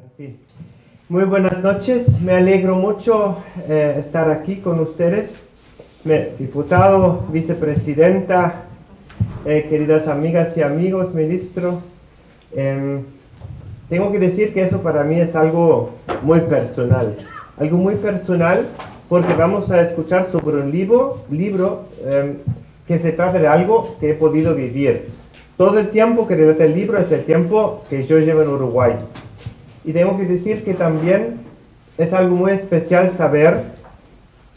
En fin. Muy buenas noches, me alegro mucho estar aquí con ustedes, diputado, vicepresidenta, queridas amigas y amigos, ministro. Tengo que decir que eso para mí es algo muy personal porque vamos a escuchar sobre un libro que se trata de algo que he podido vivir. Todo el tiempo que relata el libro es el tiempo que yo llevo en Uruguay. Y tengo que decir que también es algo muy especial saber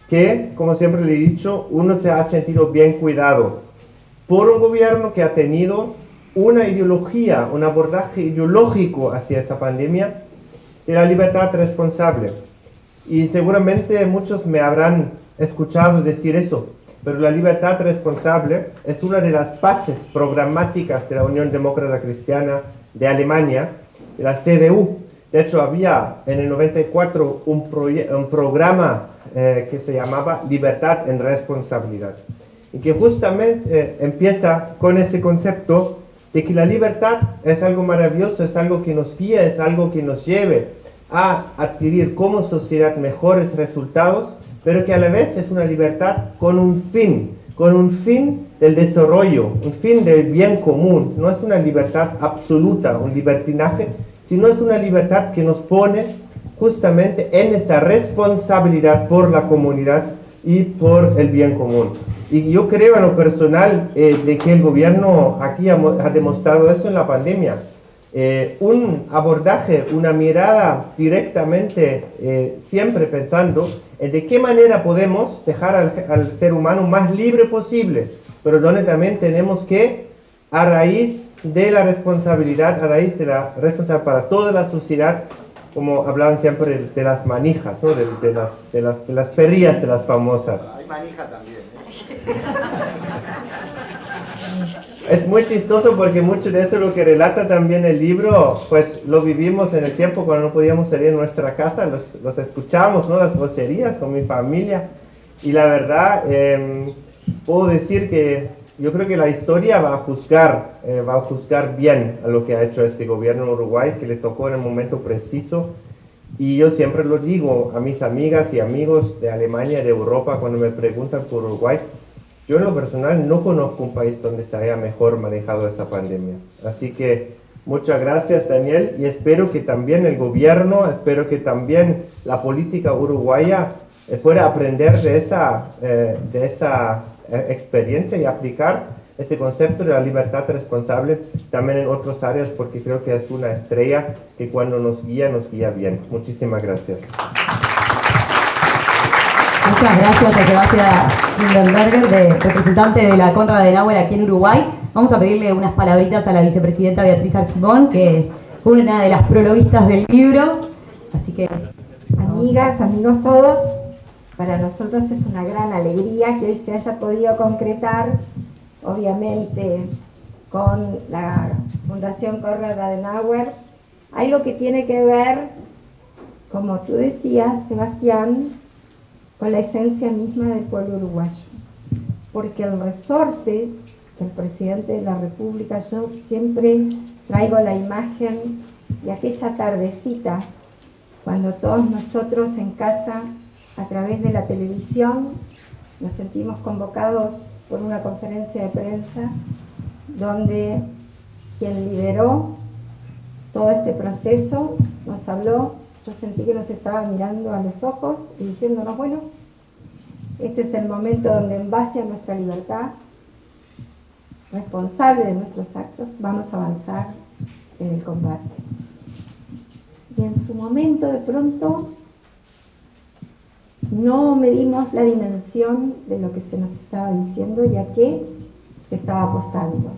que, como siempre le he dicho, uno se ha sentido bien cuidado por un gobierno que ha tenido una ideología, un abordaje ideológico hacia esa pandemia de la libertad responsable. Y seguramente muchos me habrán escuchado decir eso, pero la libertad responsable es una de las bases programáticas de la Unión Demócrata Cristiana de Alemania, de la CDU. De hecho, había en el 94 un programa que se llamaba Libertad en Responsabilidad, y que justamente empieza con ese concepto de que la libertad es algo maravilloso, es algo que nos guía, es algo que nos lleve a adquirir como sociedad mejores resultados, pero que a la vez es una libertad con un fin del desarrollo, un fin del bien común. No es una libertad absoluta, un libertinaje, sino es una libertad que nos pone justamente en esta responsabilidad por la comunidad y por el bien común. Y yo creo en lo personal de que el gobierno aquí ha demostrado eso en la pandemia. Un abordaje, una mirada directamente, siempre pensando en de qué manera podemos dejar al ser humano más libre posible, pero donde también tenemos que, a raíz de la responsabilidad, para toda la sociedad, como hablaban siempre de las manijas, ¿no? de las perrillas, de las famosas. Hay manija también, Es muy chistoso porque mucho de eso lo que relata también el libro, pues lo vivimos en el tiempo cuando no podíamos salir de nuestra casa, los escuchamos, ¿no? Las vocerías con mi familia, y la verdad, puedo decir que yo creo que la historia va a juzgar bien a lo que ha hecho este gobierno en Uruguay, que le tocó en el momento preciso. Y yo siempre lo digo a mis amigas y amigos de Alemania y de Europa cuando me preguntan por Uruguay. Yo en lo personal no conozco un país donde se haya mejor manejado esa pandemia. Así que muchas gracias, Daniel, y espero que también el gobierno, espero que también la política uruguaya pueda aprender de esa experiencia y aplicar ese concepto de la libertad responsable también en otras áreas, porque creo que es una estrella que cuando nos guía bien. Muchísimas gracias. Muchas gracias a Sebastián Lindenberger, representante de la Konrad Adenauer aquí en Uruguay. Vamos a pedirle unas palabritas a la vicepresidenta Beatriz Argimón, que fue una de las prologuistas del libro. Así que, amigas, amigos todos, para nosotros es una gran alegría que hoy se haya podido concretar, obviamente con la Fundación Konrad Adenauer, algo que tiene que ver, como tú decías, Sebastián, con la esencia misma del pueblo uruguayo. Porque el resorte del presidente de la República, yo siempre traigo la imagen de aquella tardecita, cuando todos nosotros en casa, a través de la televisión, nos sentimos convocados por una conferencia de prensa, donde quien lideró todo este proceso nos habló. Yo sentí que nos estaba mirando a los ojos y diciéndonos, bueno, este es el momento donde en base a nuestra libertad, responsable de nuestros actos, vamos a avanzar en el combate. Y en su momento, de pronto, no medimos la dimensión de lo que se nos estaba diciendo y a qué se estaba apostando.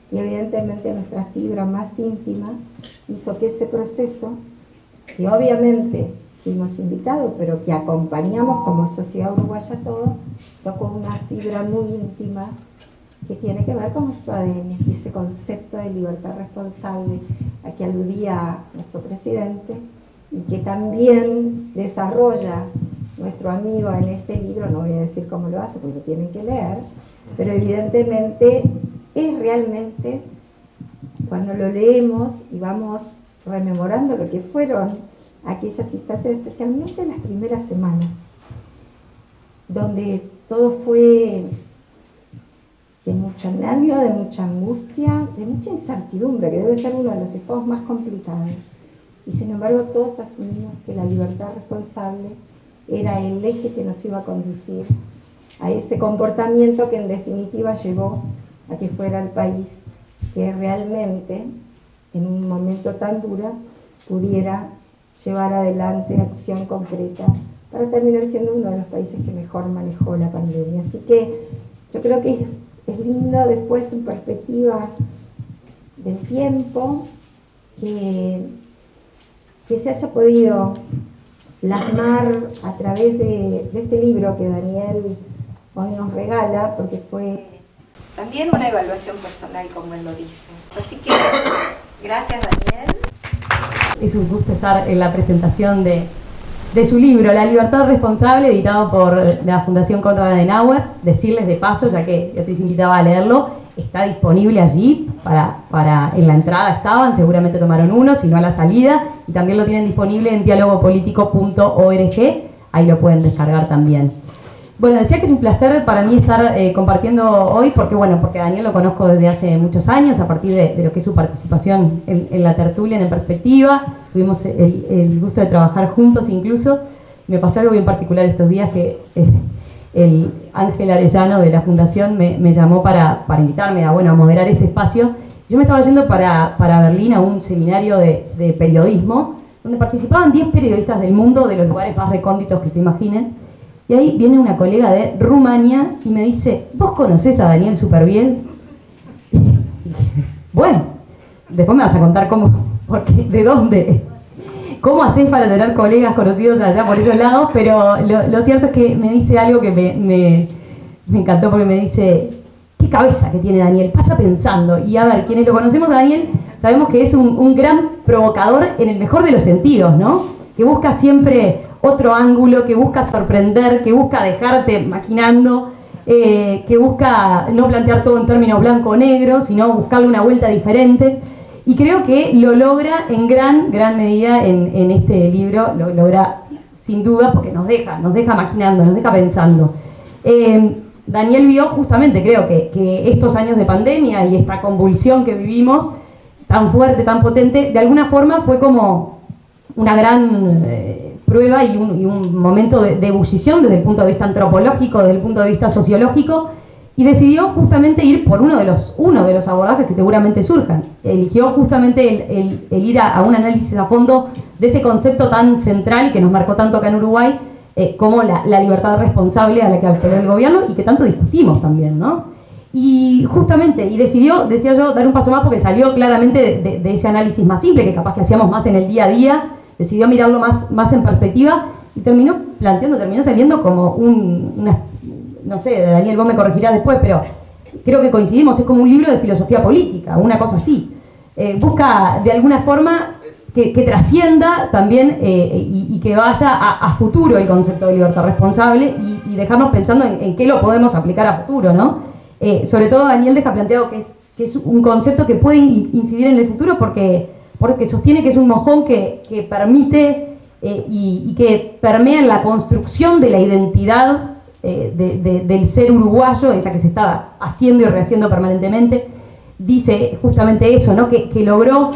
Y evidentemente nuestra fibra más íntima hizo que ese proceso, que obviamente fuimos invitados, pero que acompañamos como sociedad uruguaya todo, tocó una fibra muy íntima que tiene que ver con nuestro ADN, y ese concepto de libertad responsable a que aludía nuestro presidente, y que también desarrolla nuestro amigo en este libro. No voy a decir cómo lo hace porque lo tienen que leer, pero evidentemente es realmente, cuando lo leemos y vamos rememorando lo que fueron aquellas instancias, especialmente en las primeras semanas, donde todo fue de mucho nervio, de mucha angustia, de mucha incertidumbre, que debe ser uno de los estados más complicados. Y sin embargo todos asumimos que la libertad responsable era el eje que nos iba a conducir a ese comportamiento que en definitiva llevó a que fuera el país que realmente, en un momento tan duro, pudiera llevar adelante acción concreta para terminar siendo uno de los países que mejor manejó la pandemia. Así que yo creo que es lindo después, en perspectiva del tiempo, que se haya podido plasmar a través de este libro que Daniel hoy nos regala, porque fue también una evaluación personal, como él lo dice. Así que, gracias Daniel. Es un gusto estar en la presentación de su libro, La Libertad Responsable, editado por la Fundación Konrad Adenauer. Decirles de paso, ya que Beatriz invitaba a leerlo, está disponible allí, en la entrada estaban, seguramente tomaron uno, si no a la salida, y también lo tienen disponible en dialogopolitico.org, ahí lo pueden descargar también. Bueno, decía que es un placer para mí estar compartiendo hoy, porque Daniel lo conozco desde hace muchos años, a partir de lo que es su participación en la tertulia, En Perspectiva. Tuvimos el gusto de trabajar juntos incluso. Me pasó algo bien particular estos días, que el Ángel Arellano de la Fundación me llamó para invitarme a moderar este espacio. Yo me estaba yendo para Berlín a un seminario de periodismo, donde participaban 10 periodistas del mundo, de los lugares más recónditos que se imaginen. Y ahí viene una colega de Rumania y me dice: ¿vos conocés a Daniel Superviel? Bueno, después me vas a contar cómo, porque, de dónde, cómo hacés para tener colegas conocidos allá por esos lados, pero lo cierto es que me dice algo que me encantó, porque me dice: qué cabeza que tiene Daniel, pasa pensando. Y a ver, quienes lo conocemos a Daniel, sabemos que es un gran provocador en el mejor de los sentidos, ¿no? Que busca siempre otro ángulo, que busca sorprender, que busca dejarte maquinando, que busca no plantear todo en términos blanco o negro, sino buscarle una vuelta diferente. Y creo que lo logra en gran medida en este libro, lo logra sin duda, porque nos deja maquinando, nos deja pensando. Daniel vio justamente, creo que estos años de pandemia y esta convulsión que vivimos, tan fuerte, tan potente, de alguna forma fue como una gran prueba y un momento de ebullición desde el punto de vista antropológico, desde el punto de vista sociológico, y decidió justamente ir por uno de los abordajes que seguramente surjan. Eligió justamente el ir a un análisis a fondo de ese concepto tan central que nos marcó tanto acá en Uruguay, como la libertad responsable a la que apeló el gobierno y que tanto discutimos también, ¿no? Y justamente, decidió, decía yo, dar un paso más, porque salió claramente de ese análisis más simple, que capaz que hacíamos más en el día a día, decidió mirarlo más en perspectiva y terminó saliendo como no sé, Daniel, vos me corregirás después, pero creo que coincidimos, es como un libro de filosofía política, una cosa así. Busca de alguna forma que trascienda también y que vaya a futuro el concepto de libertad responsable y dejarnos pensando en qué lo podemos aplicar a futuro, ¿no? Sobre todo Daniel deja planteado que es un concepto que puede incidir en el futuro porque sostiene que es un mojón que permite y que permea en la construcción de la identidad del ser uruguayo, esa que se está haciendo y rehaciendo permanentemente. Dice justamente eso, ¿no? Que logró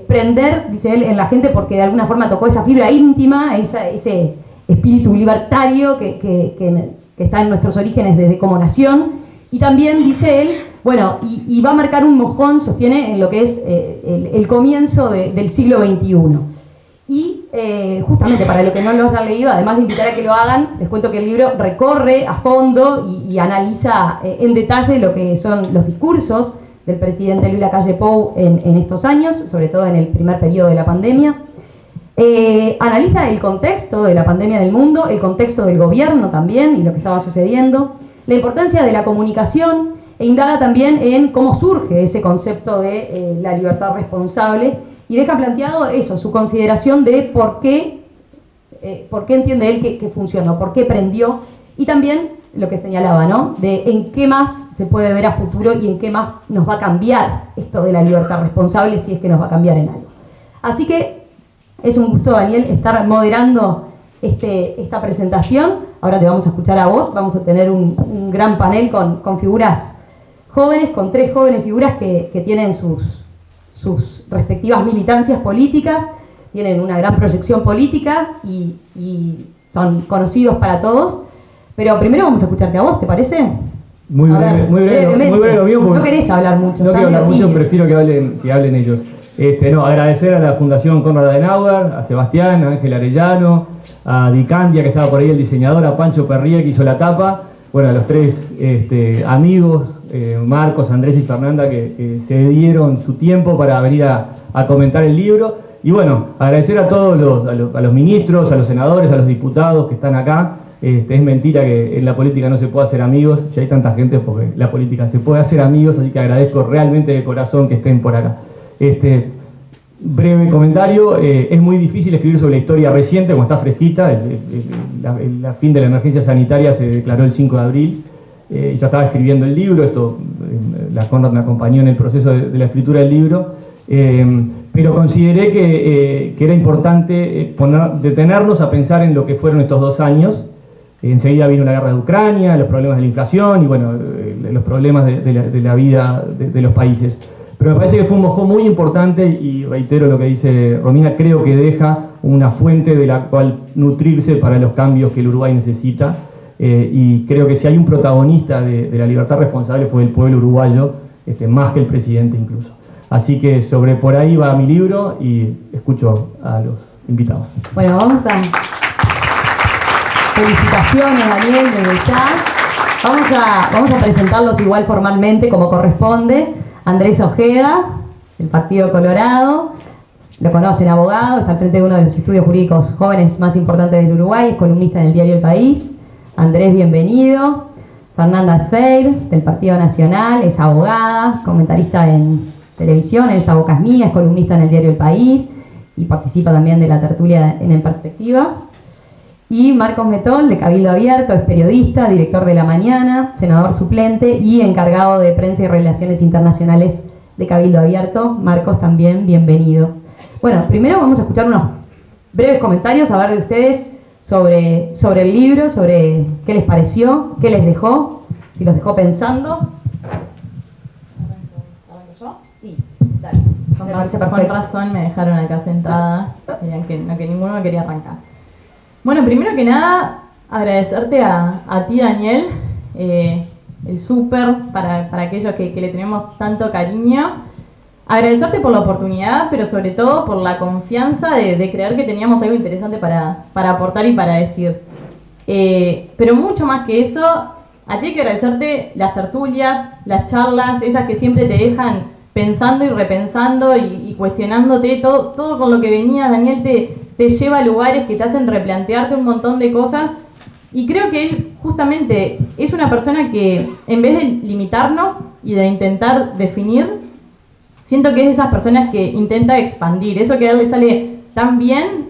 prender, dice él, en la gente, porque de alguna forma tocó esa fibra íntima, ese espíritu libertario que está en nuestros orígenes desde como nación. Y también, dice él, y va a marcar un mojón, sostiene, en lo que es el comienzo del siglo XXI. Y justamente para los que no lo hayan leído, además de invitar a que lo hagan, les cuento que el libro recorre a fondo y analiza en detalle lo que son los discursos del presidente Luis Lacalle Pou en estos años, sobre todo en el primer periodo de la pandemia. Analiza el contexto de la pandemia en el mundo, el contexto del gobierno también y lo que estaba sucediendo, la importancia de la comunicación, e indaga también en cómo surge ese concepto de la libertad responsable, y deja planteado eso, su consideración de por qué entiende él que funcionó, por qué prendió, y también lo que señalaba, ¿no? De en qué más se puede ver a futuro y en qué más nos va a cambiar esto de la libertad responsable, si es que nos va a cambiar en algo. Así que es un gusto, Daniel, estar moderando esta presentación. Ahora te vamos a escuchar a vos. Vamos a tener un gran panel con figuras jóvenes, con 3 jóvenes figuras que tienen sus respectivas militancias políticas, tienen una gran proyección política y son conocidos para todos. Pero primero vamos a escucharte a vos, ¿te parece? Muy breve lo mío, porque no querés hablar mucho. No quiero hablar mucho, prefiero que hablen ellos. Agradecer a la Fundación Konrad Adenauer, a Sebastián, a Ángel Arellano, a Dicandia, que estaba por ahí, el diseñador, a Pancho Perrier, que hizo la tapa, bueno, a los 3 amigos, Marcos, Andrés y Fernanda, que se dieron su tiempo para venir a comentar el libro. Y bueno, agradecer a todos a los ministros, a los senadores, a los diputados que están acá. Es mentira que en la política no se pueda hacer amigos, si hay tanta gente, porque la política se puede hacer amigos, así que agradezco realmente de corazón que estén por acá. Breve comentario, es muy difícil escribir sobre la historia reciente, como está fresquita, el fin de la emergencia sanitaria se declaró el 5 de abril, yo estaba escribiendo el libro, la Konrad me acompañó en el proceso de la escritura del libro, pero consideré que era importante detenernos a pensar en lo que fueron estos 2 años. Enseguida vino la guerra de Ucrania, los problemas de la inflación y bueno, los problemas de la vida de los países. Pero me parece que fue un mojón muy importante y reitero lo que dice Romina, creo que deja una fuente de la cual nutrirse para los cambios que el Uruguay necesita y creo que si hay un protagonista de la libertad responsable fue el pueblo uruguayo, más que el presidente incluso. Así que por ahí va mi libro y escucho a los invitados. Bueno, felicitaciones, Daniel, desde ya. Vamos a presentarlos igual formalmente como corresponde. Andrés Ojeda, del Partido Colorado, lo conocen, abogado, está al frente de uno de los estudios jurídicos jóvenes más importantes del Uruguay, es columnista en el diario El País. Andrés, bienvenido. Fernanda Sfeir, del Partido Nacional, es abogada, comentarista en televisión, esta boca es mía, es columnista en el diario El País y participa también de la tertulia en En Perspectiva. Y Marcos Metol, de Cabildo Abierto, es periodista, director de La Mañana, senador suplente y encargado de prensa y relaciones internacionales de Cabildo Abierto. Marcos, también bienvenido. Bueno, primero vamos a escuchar unos breves comentarios, a ver de ustedes sobre el libro, sobre qué les pareció, qué les dejó, si los dejó pensando. Con razón me dejaron acá sentada, que ninguno me quería arrancar. Bueno, primero que nada, agradecerte a ti, Daniel, el súper para aquellos que le tenemos tanto cariño. Agradecerte por la oportunidad, pero sobre todo por la confianza de creer que teníamos algo interesante para aportar y para decir. Pero mucho más que eso, a ti hay que agradecerte las tertulias, las charlas, esas que siempre te dejan pensando y repensando y cuestionándote, todo con lo que venías, Daniel, te lleva a lugares que te hacen replantearte un montón de cosas. Y creo que él justamente es una persona que, en vez de limitarnos y de intentar definir, siento que es de esas personas que intenta expandir. Eso que a él le sale tan bien,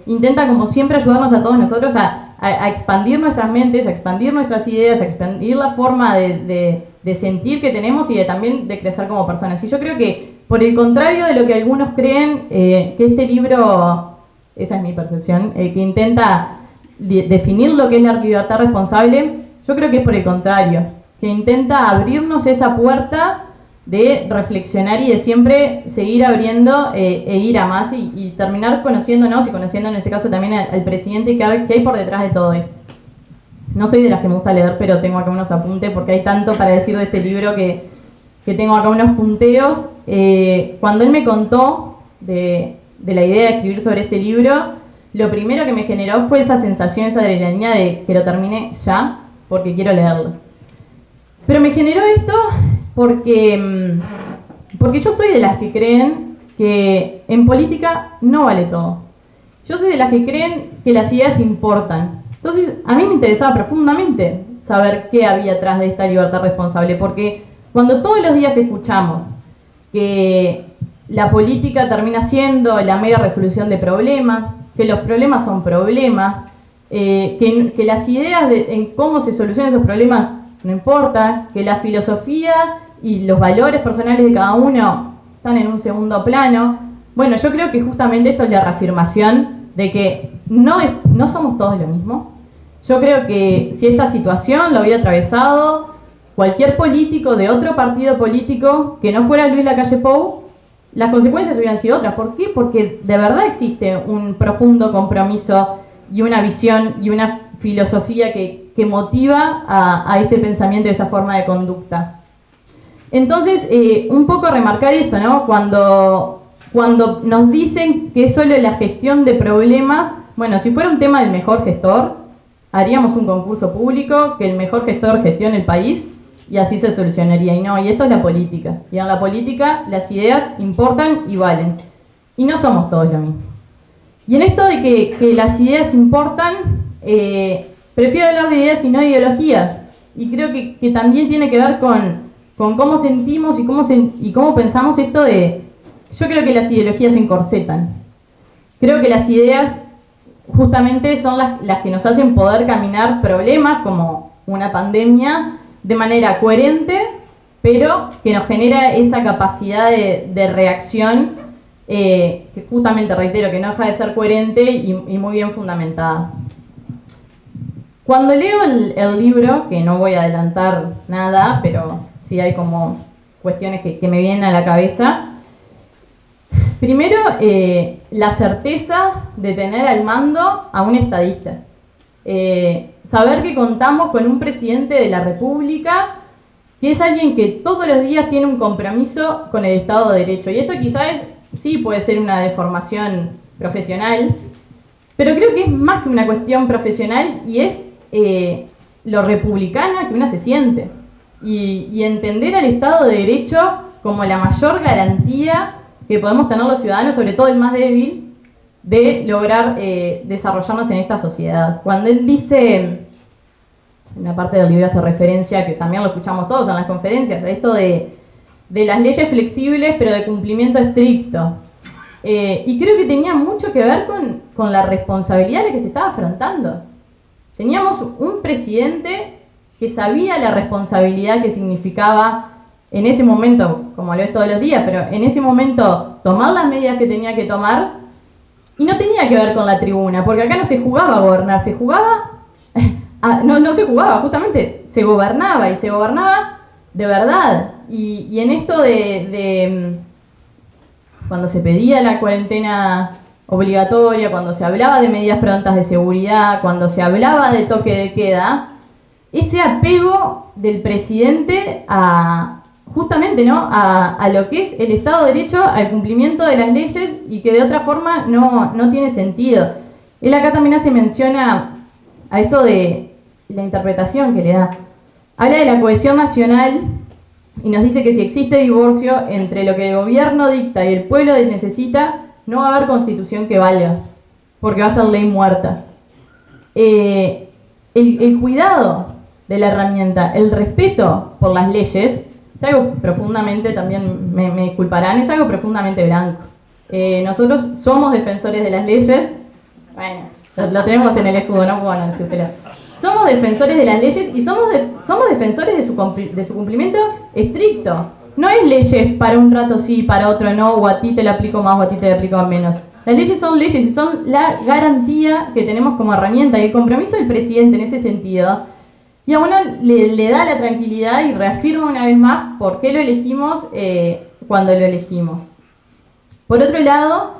intenta como siempre ayudarnos a todos nosotros a expandir nuestras mentes, a expandir nuestras ideas, a expandir la forma de sentir que tenemos y también de crecer como personas. Y yo creo que, por el contrario de lo que algunos creen, que este libro, esa es mi percepción, que intenta definir lo que es la libertad responsable, yo creo que es por el contrario, que intenta abrirnos esa puerta de reflexionar y de siempre seguir abriendo e ir a más y terminar conociéndonos y conociendo en este caso también al presidente que hay por detrás de todo esto. No soy de las que me gusta leer, pero tengo acá unos apuntes porque hay tanto para decir de este libro que tengo acá unos punteos. Cuando él me contó de la idea de escribir sobre este libro, lo primero que me generó fue esa sensación, esa adrenalina de que lo termine ya, porque quiero leerlo. Pero me generó esto porque yo soy de las que creen que en política no vale todo. Yo soy de las que creen que las ideas importan. Entonces, a mí me interesaba profundamente saber qué había atrás de esta libertad responsable, porque cuando todos los días escuchamos que la política termina siendo la mera resolución de problemas, que los problemas son problemas, que las ideas en cómo se solucionan esos problemas no importa, que la filosofía y los valores personales de cada uno están en un segundo plano. Bueno, yo creo que justamente esto es la reafirmación de que no somos todos lo mismo. Yo creo que si esta situación lo hubiera atravesado cualquier político de otro partido político que no fuera Luis Lacalle Pou, las consecuencias hubieran sido otras. ¿Por qué? Porque de verdad existe un profundo compromiso y una visión y una filosofía que motiva a este pensamiento y esta forma de conducta. Entonces, un poco remarcar eso, ¿no? Cuando nos dicen que es solo la gestión de problemas, bueno, si fuera un tema del mejor gestor, haríamos un concurso público, que el mejor gestor gestione el país y así se solucionaría. Y no, y esto es la política. Y en la política las ideas importan y valen. Y no somos todos lo mismo. Y en esto de que las ideas importan, prefiero hablar de ideas y no de ideologías. Y creo que también tiene que ver con cómo sentimos y cómo pensamos esto de... Yo creo que las ideologías se encorsetan. Creo que las ideas justamente son las que nos hacen poder caminar problemas como una pandemia de manera coherente, pero que nos genera esa capacidad de reacción que justamente, reitero, que no deja de ser coherente y muy bien fundamentada. Cuando leo el libro, que no voy a adelantar nada, pero sí hay como cuestiones que me vienen a la cabeza. Primero, la certeza de tener al mando a un estadista. Saber que contamos con un presidente de la República que es alguien que todos los días tiene un compromiso con el Estado de Derecho. Y esto quizás sí puede ser una deformación profesional, pero creo que es más que una cuestión profesional y es lo republicana que una se siente. Y entender al Estado de Derecho como la mayor garantía que podemos tener los ciudadanos, sobre todo el más débil, de lograr desarrollarnos en esta sociedad. Cuando él dice, en una parte del libro hace referencia, que también lo escuchamos todos en las conferencias, a esto de las leyes flexibles pero de cumplimiento estricto. Y creo que tenía mucho que ver con la responsabilidad de la que se estaba afrontando. Teníamos un presidente que sabía la responsabilidad que significaba en ese momento, como lo es todos los días, pero en ese momento tomar las medidas que tenía que tomar, y no tenía que ver con la tribuna, porque acá no se jugaba a gobernar, se jugaba, no se jugaba, justamente se gobernaba, y se gobernaba de verdad. Y en esto de cuando se pedía la cuarentena obligatoria, cuando se hablaba de medidas prontas de seguridad, cuando se hablaba de toque de queda, ese apego del presidente justamente, ¿no?, a lo que es el Estado de Derecho, al cumplimiento de las leyes y que de otra forma no tiene sentido. Él acá también hace mención a esto de la interpretación que le da. Habla de la cohesión nacional y nos dice que si existe divorcio entre lo que el gobierno dicta y el pueblo necesita, no va a haber constitución que valga, porque va a ser ley muerta. El cuidado de la herramienta, el respeto por las leyes, es algo profundamente, también me disculparán, es algo profundamente blanco. Nosotros somos defensores de las leyes, bueno, lo tenemos en el escudo, no puedo decírtelo. Somos defensores de las leyes y somos defensores de su cumplimiento estricto. No es leyes para un rato sí, para otro no, o a ti te lo aplico más o a ti te lo aplico menos. Las leyes son leyes y son la garantía que tenemos como herramienta, y el compromiso del presidente en ese sentido, y a uno le da la tranquilidad y reafirma una vez más por qué lo elegimos cuando lo elegimos. Por otro lado,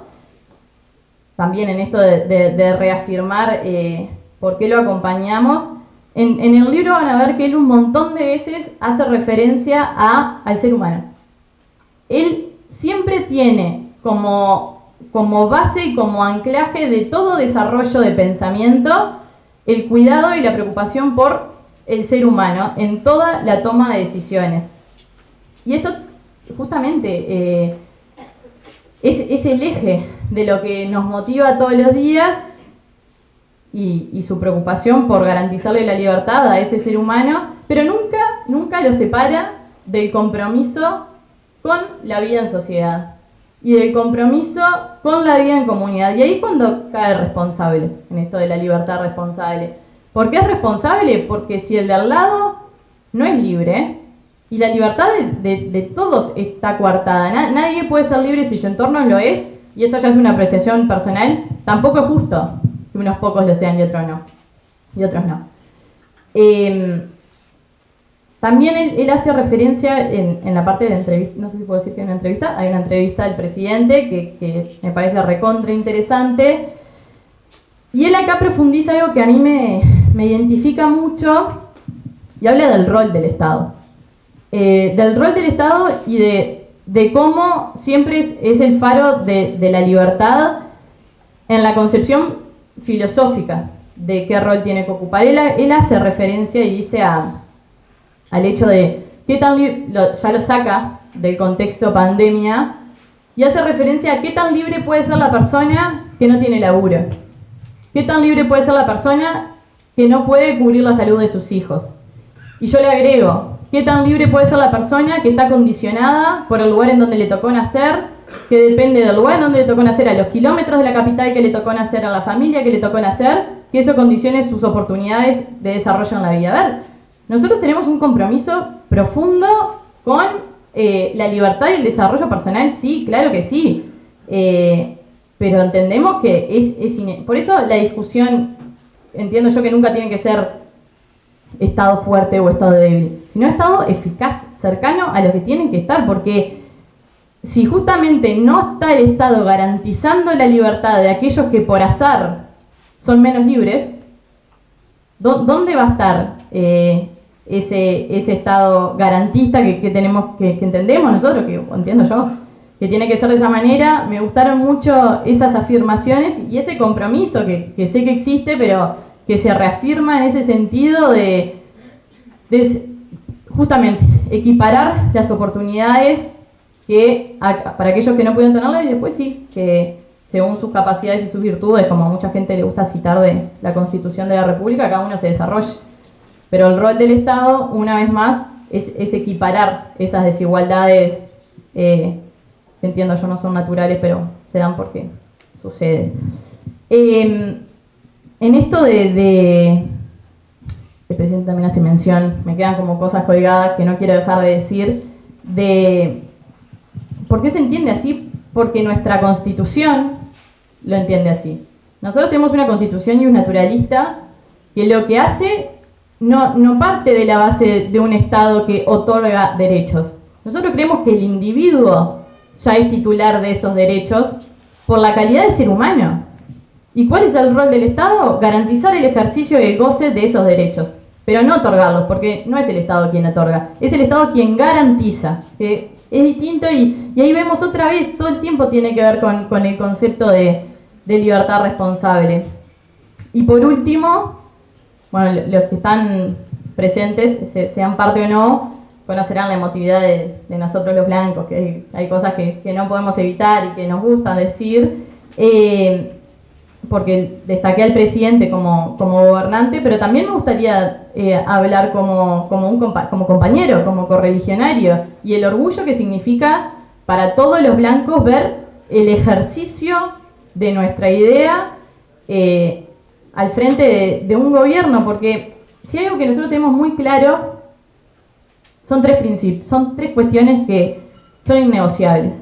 también en esto de reafirmar por qué lo acompañamos, en el libro van a ver que él un montón de veces hace referencia al ser humano. Él siempre tiene como base y como anclaje de todo desarrollo de pensamiento el cuidado y la preocupación por el ser humano en toda la toma de decisiones. Y esto justamente es el eje de lo que nos motiva todos los días y su preocupación por garantizarle la libertad a ese ser humano, pero nunca lo separa del compromiso con la vida en sociedad y del compromiso con la vida en comunidad. Y ahí es cuando cae responsable, en esto de la libertad responsable. ¿Por qué es responsable? Porque si el de al lado no es libre, y la libertad de todos está coartada, nadie puede ser libre si su entorno lo es, y esto ya es una apreciación personal, tampoco es justo que unos pocos lo sean y otros no. También él hace referencia en la parte de la entrevista, no sé si puedo decir que hay una entrevista del presidente que me parece recontra interesante, y él acá profundiza algo que a mí me identifica mucho y habla del rol del Estado. Del rol del Estado y de cómo siempre es el faro de la libertad en la concepción filosófica de qué rol tiene que ocupar. Él hace referencia y dice al hecho de qué tan ya lo saca del contexto pandemia y hace referencia a qué tan libre puede ser la persona que no tiene laburo, qué tan libre puede ser la persona que no puede cubrir la salud de sus hijos. Y yo le agrego, qué tan libre puede ser la persona que está condicionada por el lugar en donde le tocó nacer, que depende del lugar en donde le tocó nacer, a los kilómetros de la capital que le tocó nacer, a la familia que le tocó nacer, que eso condicione sus oportunidades de desarrollo en la vida. A ver, nosotros tenemos un compromiso profundo con la libertad y el desarrollo personal, sí, claro que sí, pero entendemos que por eso la discusión, entiendo yo que nunca tiene que ser Estado fuerte o Estado débil, sino Estado eficaz, cercano a los que tienen que estar, porque si justamente no está el Estado garantizando la libertad de aquellos que por azar son menos libres, ¿dónde va a estar ese Estado garantista que tenemos, que entendemos nosotros, que entiendo yo, que tiene que ser de esa manera? Me gustaron mucho esas afirmaciones y ese compromiso que sé que existe, pero que se reafirma en ese sentido de justamente equiparar las oportunidades para aquellos que no pudieron tenerlas, y después sí, que según sus capacidades y sus virtudes, como a mucha gente le gusta citar de la Constitución de la República, cada uno se desarrolle. Pero el rol del Estado, una vez más, es equiparar esas desigualdades que entiendo yo no son naturales, pero se dan porque sucede. En esto el presidente también hace mención, me quedan como cosas colgadas que no quiero dejar de decir, de ¿por qué se entiende así? Porque nuestra Constitución lo entiende así. Nosotros tenemos una Constitución y un naturalista que lo que hace no parte de la base de un Estado que otorga derechos. Nosotros creemos que el individuo ya es titular de esos derechos por la calidad de ser humano. ¿Y cuál es el rol del Estado? Garantizar el ejercicio y el goce de esos derechos, pero no otorgarlos, porque no es el Estado quien otorga, es el Estado quien garantiza, que es distinto, y ahí vemos otra vez, todo el tiempo tiene que ver con el concepto de libertad responsable. Y por último, bueno, los que están presentes, sean parte o no, conocerán la emotividad de nosotros los blancos, que hay cosas que no podemos evitar y que nos gusta decir, porque destaqué al presidente como gobernante, pero también me gustaría hablar como compañero, como correligionario, y el orgullo que significa para todos los blancos ver el ejercicio de nuestra idea al frente de un gobierno, porque si hay algo que nosotros tenemos muy claro, son tres principios, son tres cuestiones que son innegociables: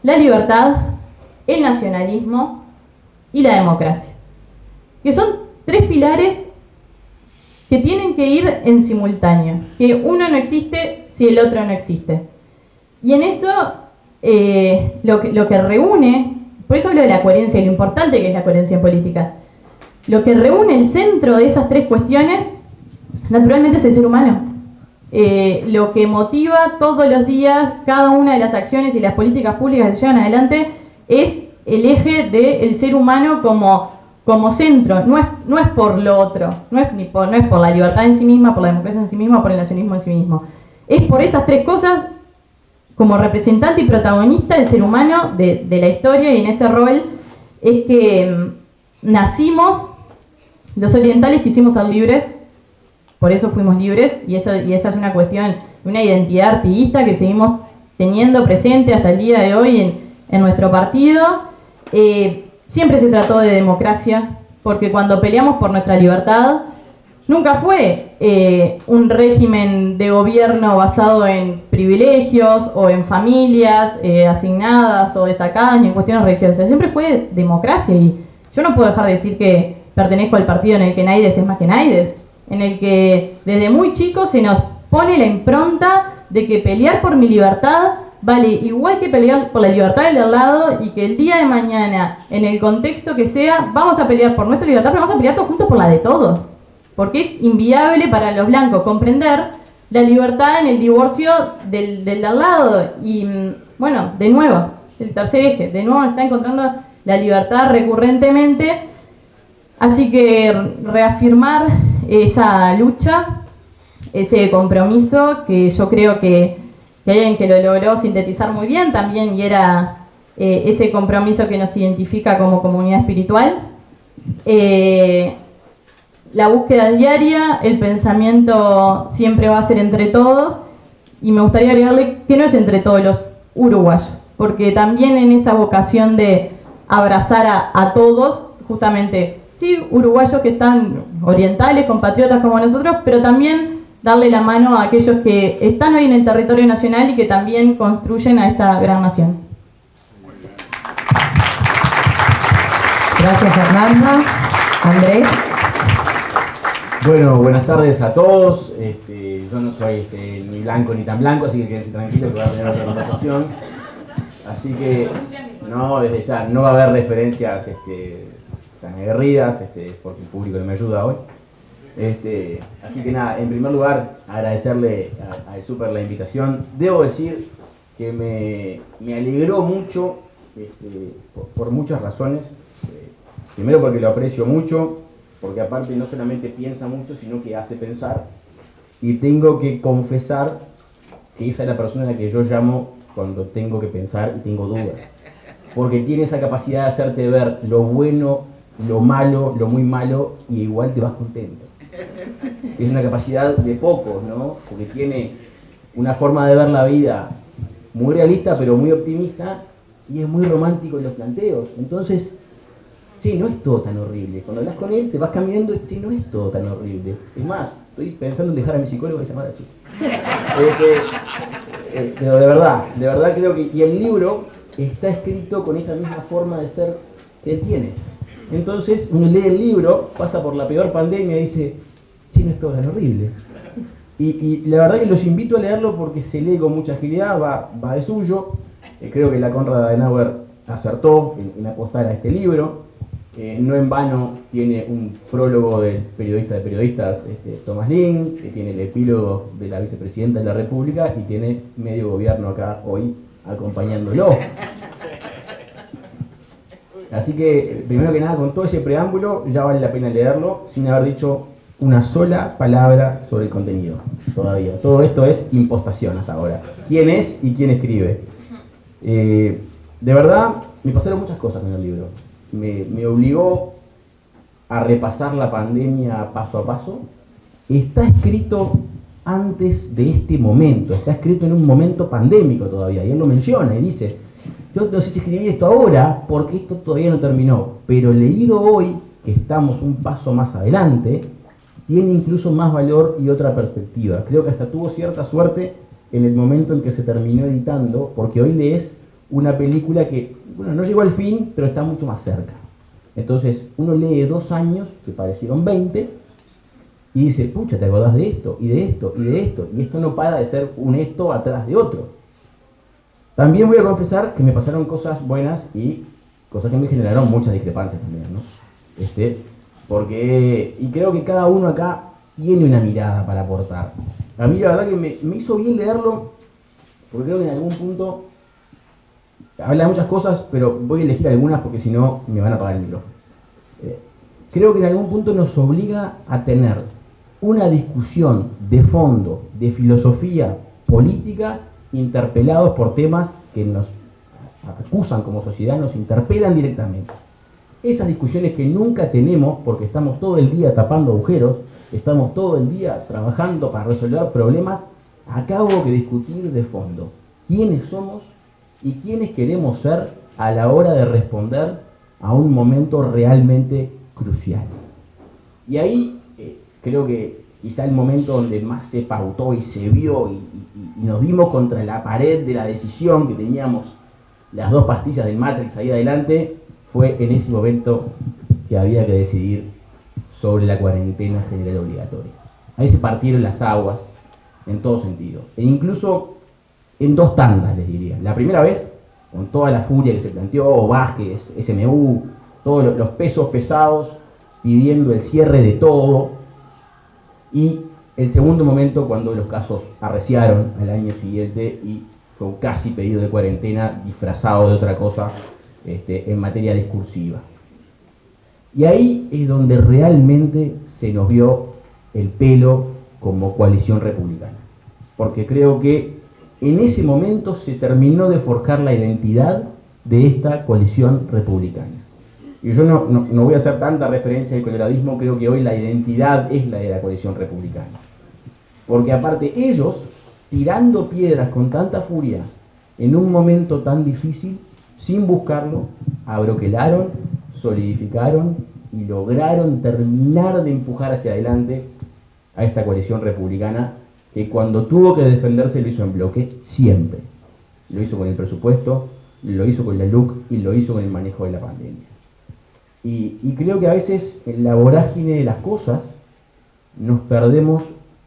la libertad, el nacionalismo y la democracia, que son tres pilares que tienen que ir en simultáneo, que uno no existe si el otro no existe. Y en eso lo que reúne, por eso hablo de la coherencia y lo importante que es la coherencia en política, lo que reúne el centro de esas tres cuestiones, naturalmente, es el ser humano. Lo que motiva todos los días cada una de las acciones y las políticas públicas que se llevan adelante es el eje del ser humano como centro, no es por lo otro, no es por la libertad en sí misma, por la democracia en sí misma, por el nacionalismo en sí mismo. Es por esas tres cosas, como representante y protagonista del ser humano de la historia, y en ese rol es que nacimos. Los orientales quisimos ser libres, por eso fuimos libres, y esa es una cuestión, una identidad artiguista que seguimos teniendo presente hasta el día de hoy en nuestro partido. Siempre se trató de democracia, porque cuando peleamos por nuestra libertad, nunca fue un régimen de gobierno basado en privilegios o en familias asignadas o destacadas ni en cuestiones religiosas. Siempre fue democracia y yo no puedo dejar de decir que pertenezco al partido en el que Naides es más que Naides, en el que desde muy chicos se nos pone la impronta de que pelear por mi libertad vale igual que pelear por la libertad del de al lado y que el día de mañana, en el contexto que sea, vamos a pelear por nuestra libertad, pero vamos a pelear todos juntos por la de todos. Porque es inviable para los blancos comprender la libertad en el divorcio del de al lado. Y bueno, de nuevo, el tercer eje, de nuevo está encontrando la libertad recurrentemente. Así que reafirmar esa lucha, ese compromiso, que yo creo que hay alguien que lo logró sintetizar muy bien también, y era ese compromiso que nos identifica como comunidad espiritual. La búsqueda diaria, el pensamiento siempre va a ser entre todos, y me gustaría agregarle que no es entre todos los uruguayos, porque también en esa vocación de abrazar a todos, justamente, sí, uruguayos que están orientales, compatriotas como nosotros, pero también darle la mano a aquellos que están hoy en el territorio nacional y que también construyen a esta gran nación. Gracias, Fernanda. Andrés. Bueno, buenas tardes a todos. Yo no soy ni blanco ni tan blanco, así que quédense tranquilos que voy a tener otra conversación. Así que, no, desde ya, no va a haber referencias tan aguerridas, porque el público no me ayuda hoy. Así que nada, en primer lugar, agradecerle a El Súper la invitación. Debo decir que me alegró mucho, por muchas razones. Primero porque lo aprecio mucho, porque aparte no solamente piensa mucho, sino que hace pensar. Y tengo que confesar que esa es la persona a la que yo llamo cuando tengo que pensar y tengo dudas. Porque tiene esa capacidad de hacerte ver lo bueno, lo malo, lo muy malo, y igual te vas contento. Es una capacidad de pocos, ¿no? Porque tiene una forma de ver la vida muy realista, pero muy optimista, y es muy romántico en los planteos. Entonces, sí, no es todo tan horrible. Cuando hablas con él, te vas cambiando, sí, no es todo tan horrible. Es más, estoy pensando en dejar a mi psicólogo y llamar así. Pero de verdad creo que... Y el libro está escrito con esa misma forma de ser que él tiene. Entonces, uno lee el libro, pasa por la peor pandemia y dice, sí, no es todo tan horrible. Y la verdad que los invito a leerlo porque se lee con mucha agilidad, va de suyo. Creo que la Konrad Adenauer acertó en apostar a este libro. No en vano tiene un prólogo del periodista de periodistas, Thomas Link, que tiene el epílogo de la vicepresidenta de la República y tiene medio gobierno acá hoy acompañándolo. Así que, primero que nada, con todo ese preámbulo, ya vale la pena leerlo sin haber dicho una sola palabra sobre el contenido todavía. Todo esto es impostación hasta ahora. ¿Quién es y quién escribe? De verdad, me pasaron muchas cosas con el libro. Me obligó a repasar la pandemia paso a paso. Está escrito antes de este momento, está escrito en un momento pandémico todavía, y él lo menciona y dice, yo no sé si escribí esto ahora porque esto todavía no terminó, pero leído hoy, que estamos un paso más adelante, tiene incluso más valor y otra perspectiva. Creo que hasta tuvo cierta suerte en el momento en que se terminó editando, porque hoy lees una película que, bueno, no llegó al fin, pero está mucho más cerca. Entonces, uno lee 2 años, que parecieron 20, y dice, pucha, ¿te acordás de esto? Y de esto, y de esto. Y esto no para de ser un esto atrás de otro. También voy a confesar que me pasaron cosas buenas y cosas que me generaron muchas discrepancias también, ¿no? Y creo que cada uno acá tiene una mirada para aportar. A mí la verdad que me hizo bien leerlo, porque creo que en algún punto habla de muchas cosas, pero voy a elegir algunas porque si no me van a apagar el micrófono. Creo que en algún punto nos obliga a tener una discusión de fondo, de filosofía política, interpelados por temas que nos acusan como sociedad, nos interpelan directamente. Esas discusiones que nunca tenemos porque estamos todo el día tapando agujeros, estamos todo el día trabajando para resolver problemas, acá hubo que discutir de fondo quiénes somos y quiénes queremos ser a la hora de responder a un momento realmente crucial. Y ahí creo que quizá el momento donde más se pautó y se vio y nos vimos contra la pared de la decisión que teníamos las dos pastillas del Matrix ahí adelante, fue en ese momento que había que decidir sobre la cuarentena general obligatoria. Ahí se partieron las aguas en todo sentido, e incluso en dos tandas, les diría. La primera vez, con toda la furia que se planteó, Vázquez, SMU, todos los pesos pesados pidiendo el cierre de todo, y el segundo momento cuando los casos arreciaron al año siguiente y fue un casi pedido de cuarentena disfrazado de otra cosa en materia discursiva. Y ahí es donde realmente se nos vio el pelo como coalición republicana, porque creo que en ese momento se terminó de forjar la identidad de esta coalición republicana. Y yo no voy a hacer tanta referencia al coloradismo, creo que hoy la identidad es la de la coalición republicana. Porque aparte ellos, tirando piedras con tanta furia, en un momento tan difícil, sin buscarlo, abroquelaron, solidificaron y lograron terminar de empujar hacia adelante a esta coalición republicana, que cuando tuvo que defenderse lo hizo en bloque, siempre. Lo hizo con el presupuesto, lo hizo con la LUC y lo hizo con el manejo de la pandemia. Y creo que a veces en la vorágine de las cosas nos perdemos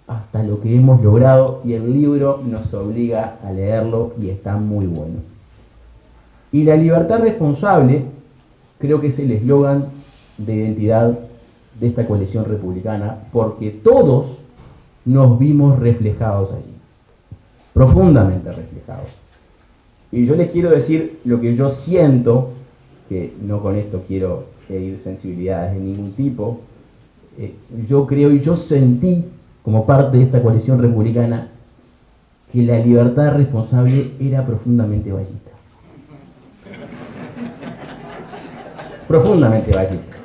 hasta lo que hemos logrado, y el libro nos obliga a leerlo y está muy bueno. Y la libertad responsable creo que es el eslogan de identidad de esta coalición republicana, porque todos nos vimos reflejados allí, profundamente reflejados. Y yo les quiero decir lo que yo siento, que no con esto quiero herir sensibilidades de ningún tipo. Yo creo y yo sentí, como parte de esta coalición republicana, que la libertad responsable era profundamente vallista. Profundamente vallista.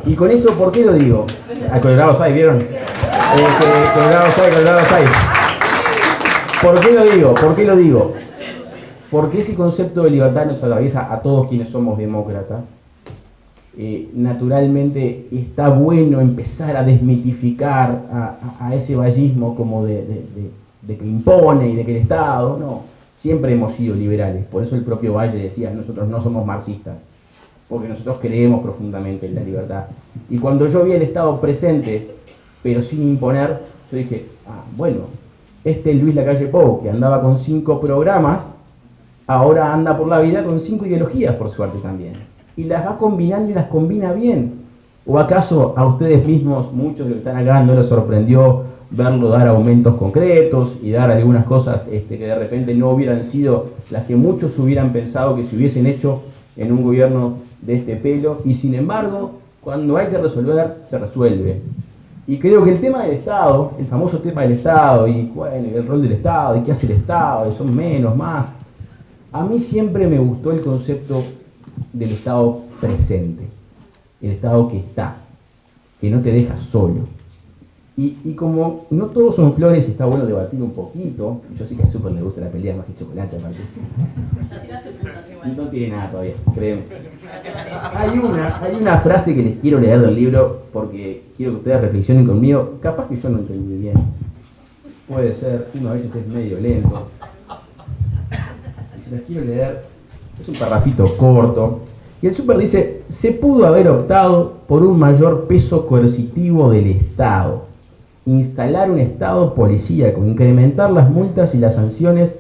Y con eso, ¿por qué lo digo? A Colorados hay, ¿vieron? Colorados hay. ¿Por qué lo digo? ¿Por qué lo digo? Porque ese concepto de libertad nos atraviesa a todos quienes somos demócratas. Naturalmente está bueno empezar a desmitificar a ese vallismo como de que impone y de que el Estado, no, siempre hemos sido liberales, por eso el propio Valle decía, nosotros no somos marxistas, porque nosotros creemos profundamente en la libertad. Y cuando yo vi el Estado presente, pero sin imponer, yo dije, bueno, Luis Lacalle Pou, que andaba con 5 programas, ahora anda por la vida con 5 ideologías, por suerte también. Y las va combinando y las combina bien. ¿O acaso a ustedes mismos, muchos de los que están acá, no les sorprendió verlo dar aumentos concretos y dar algunas cosas que de repente no hubieran sido las que muchos hubieran pensado que se hubiesen hecho en un gobierno de este pelo? Y sin embargo, cuando hay que resolver, se resuelve. Y creo que el tema del Estado, el famoso tema del Estado, y bueno, el rol del Estado, y qué hace el Estado, y son menos, más, a mí siempre me gustó el concepto del Estado presente, el Estado que está, que no te deja solo. Y como no todos son flores, está bueno debatir un poquito. Yo sé que a Super le gusta la pelea más que chocolate, aparte. Ya tiraste puntas igual. No tiene nada todavía, créeme. Hay una frase que les quiero leer del libro, porque quiero que ustedes reflexionen conmigo. Capaz que yo no entendí bien. Puede ser, uno a veces es medio lento. Y se las quiero leer. Es un parrafito corto. Y el Super dice, se pudo haber optado por un mayor peso coercitivo del Estado, instalar un Estado policíaco, incrementar las multas y las sanciones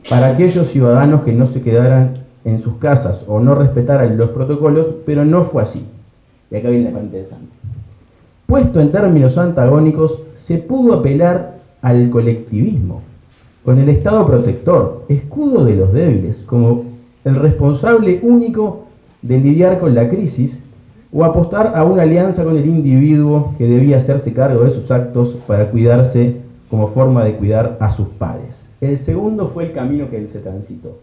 para aquellos ciudadanos que no se quedaran en sus casas o no respetaran los protocolos, pero no fue así. Y acá viene la parte interesante. Puesto en términos antagónicos, se pudo apelar al colectivismo, con el Estado protector, escudo de los débiles, como el responsable único de lidiar con la crisis, o apostar a una alianza con el individuo que debía hacerse cargo de sus actos para cuidarse como forma de cuidar a sus pares. El segundo fue el camino que él se transitó.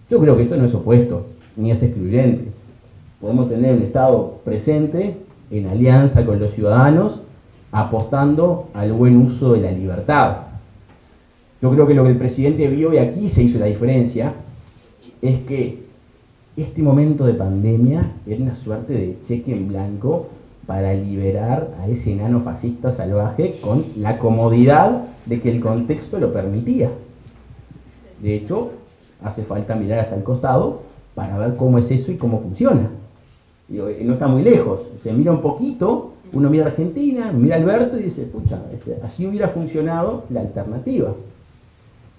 Yo creo que esto no es opuesto, ni es excluyente. Podemos tener un Estado presente, en alianza con los ciudadanos, apostando al buen uso de la libertad. Yo creo que lo que el presidente vio, y aquí se hizo la diferencia, es que este momento de pandemia era una suerte de cheque en blanco para liberar a ese enano fascista salvaje con la comodidad de que el contexto lo permitía. De hecho, hace falta mirar hasta el costado para ver cómo es eso y cómo funciona. Digo, no está muy lejos, se mira un poquito, uno mira a Argentina, mira a Alberto y dice, pucha, así hubiera funcionado la alternativa.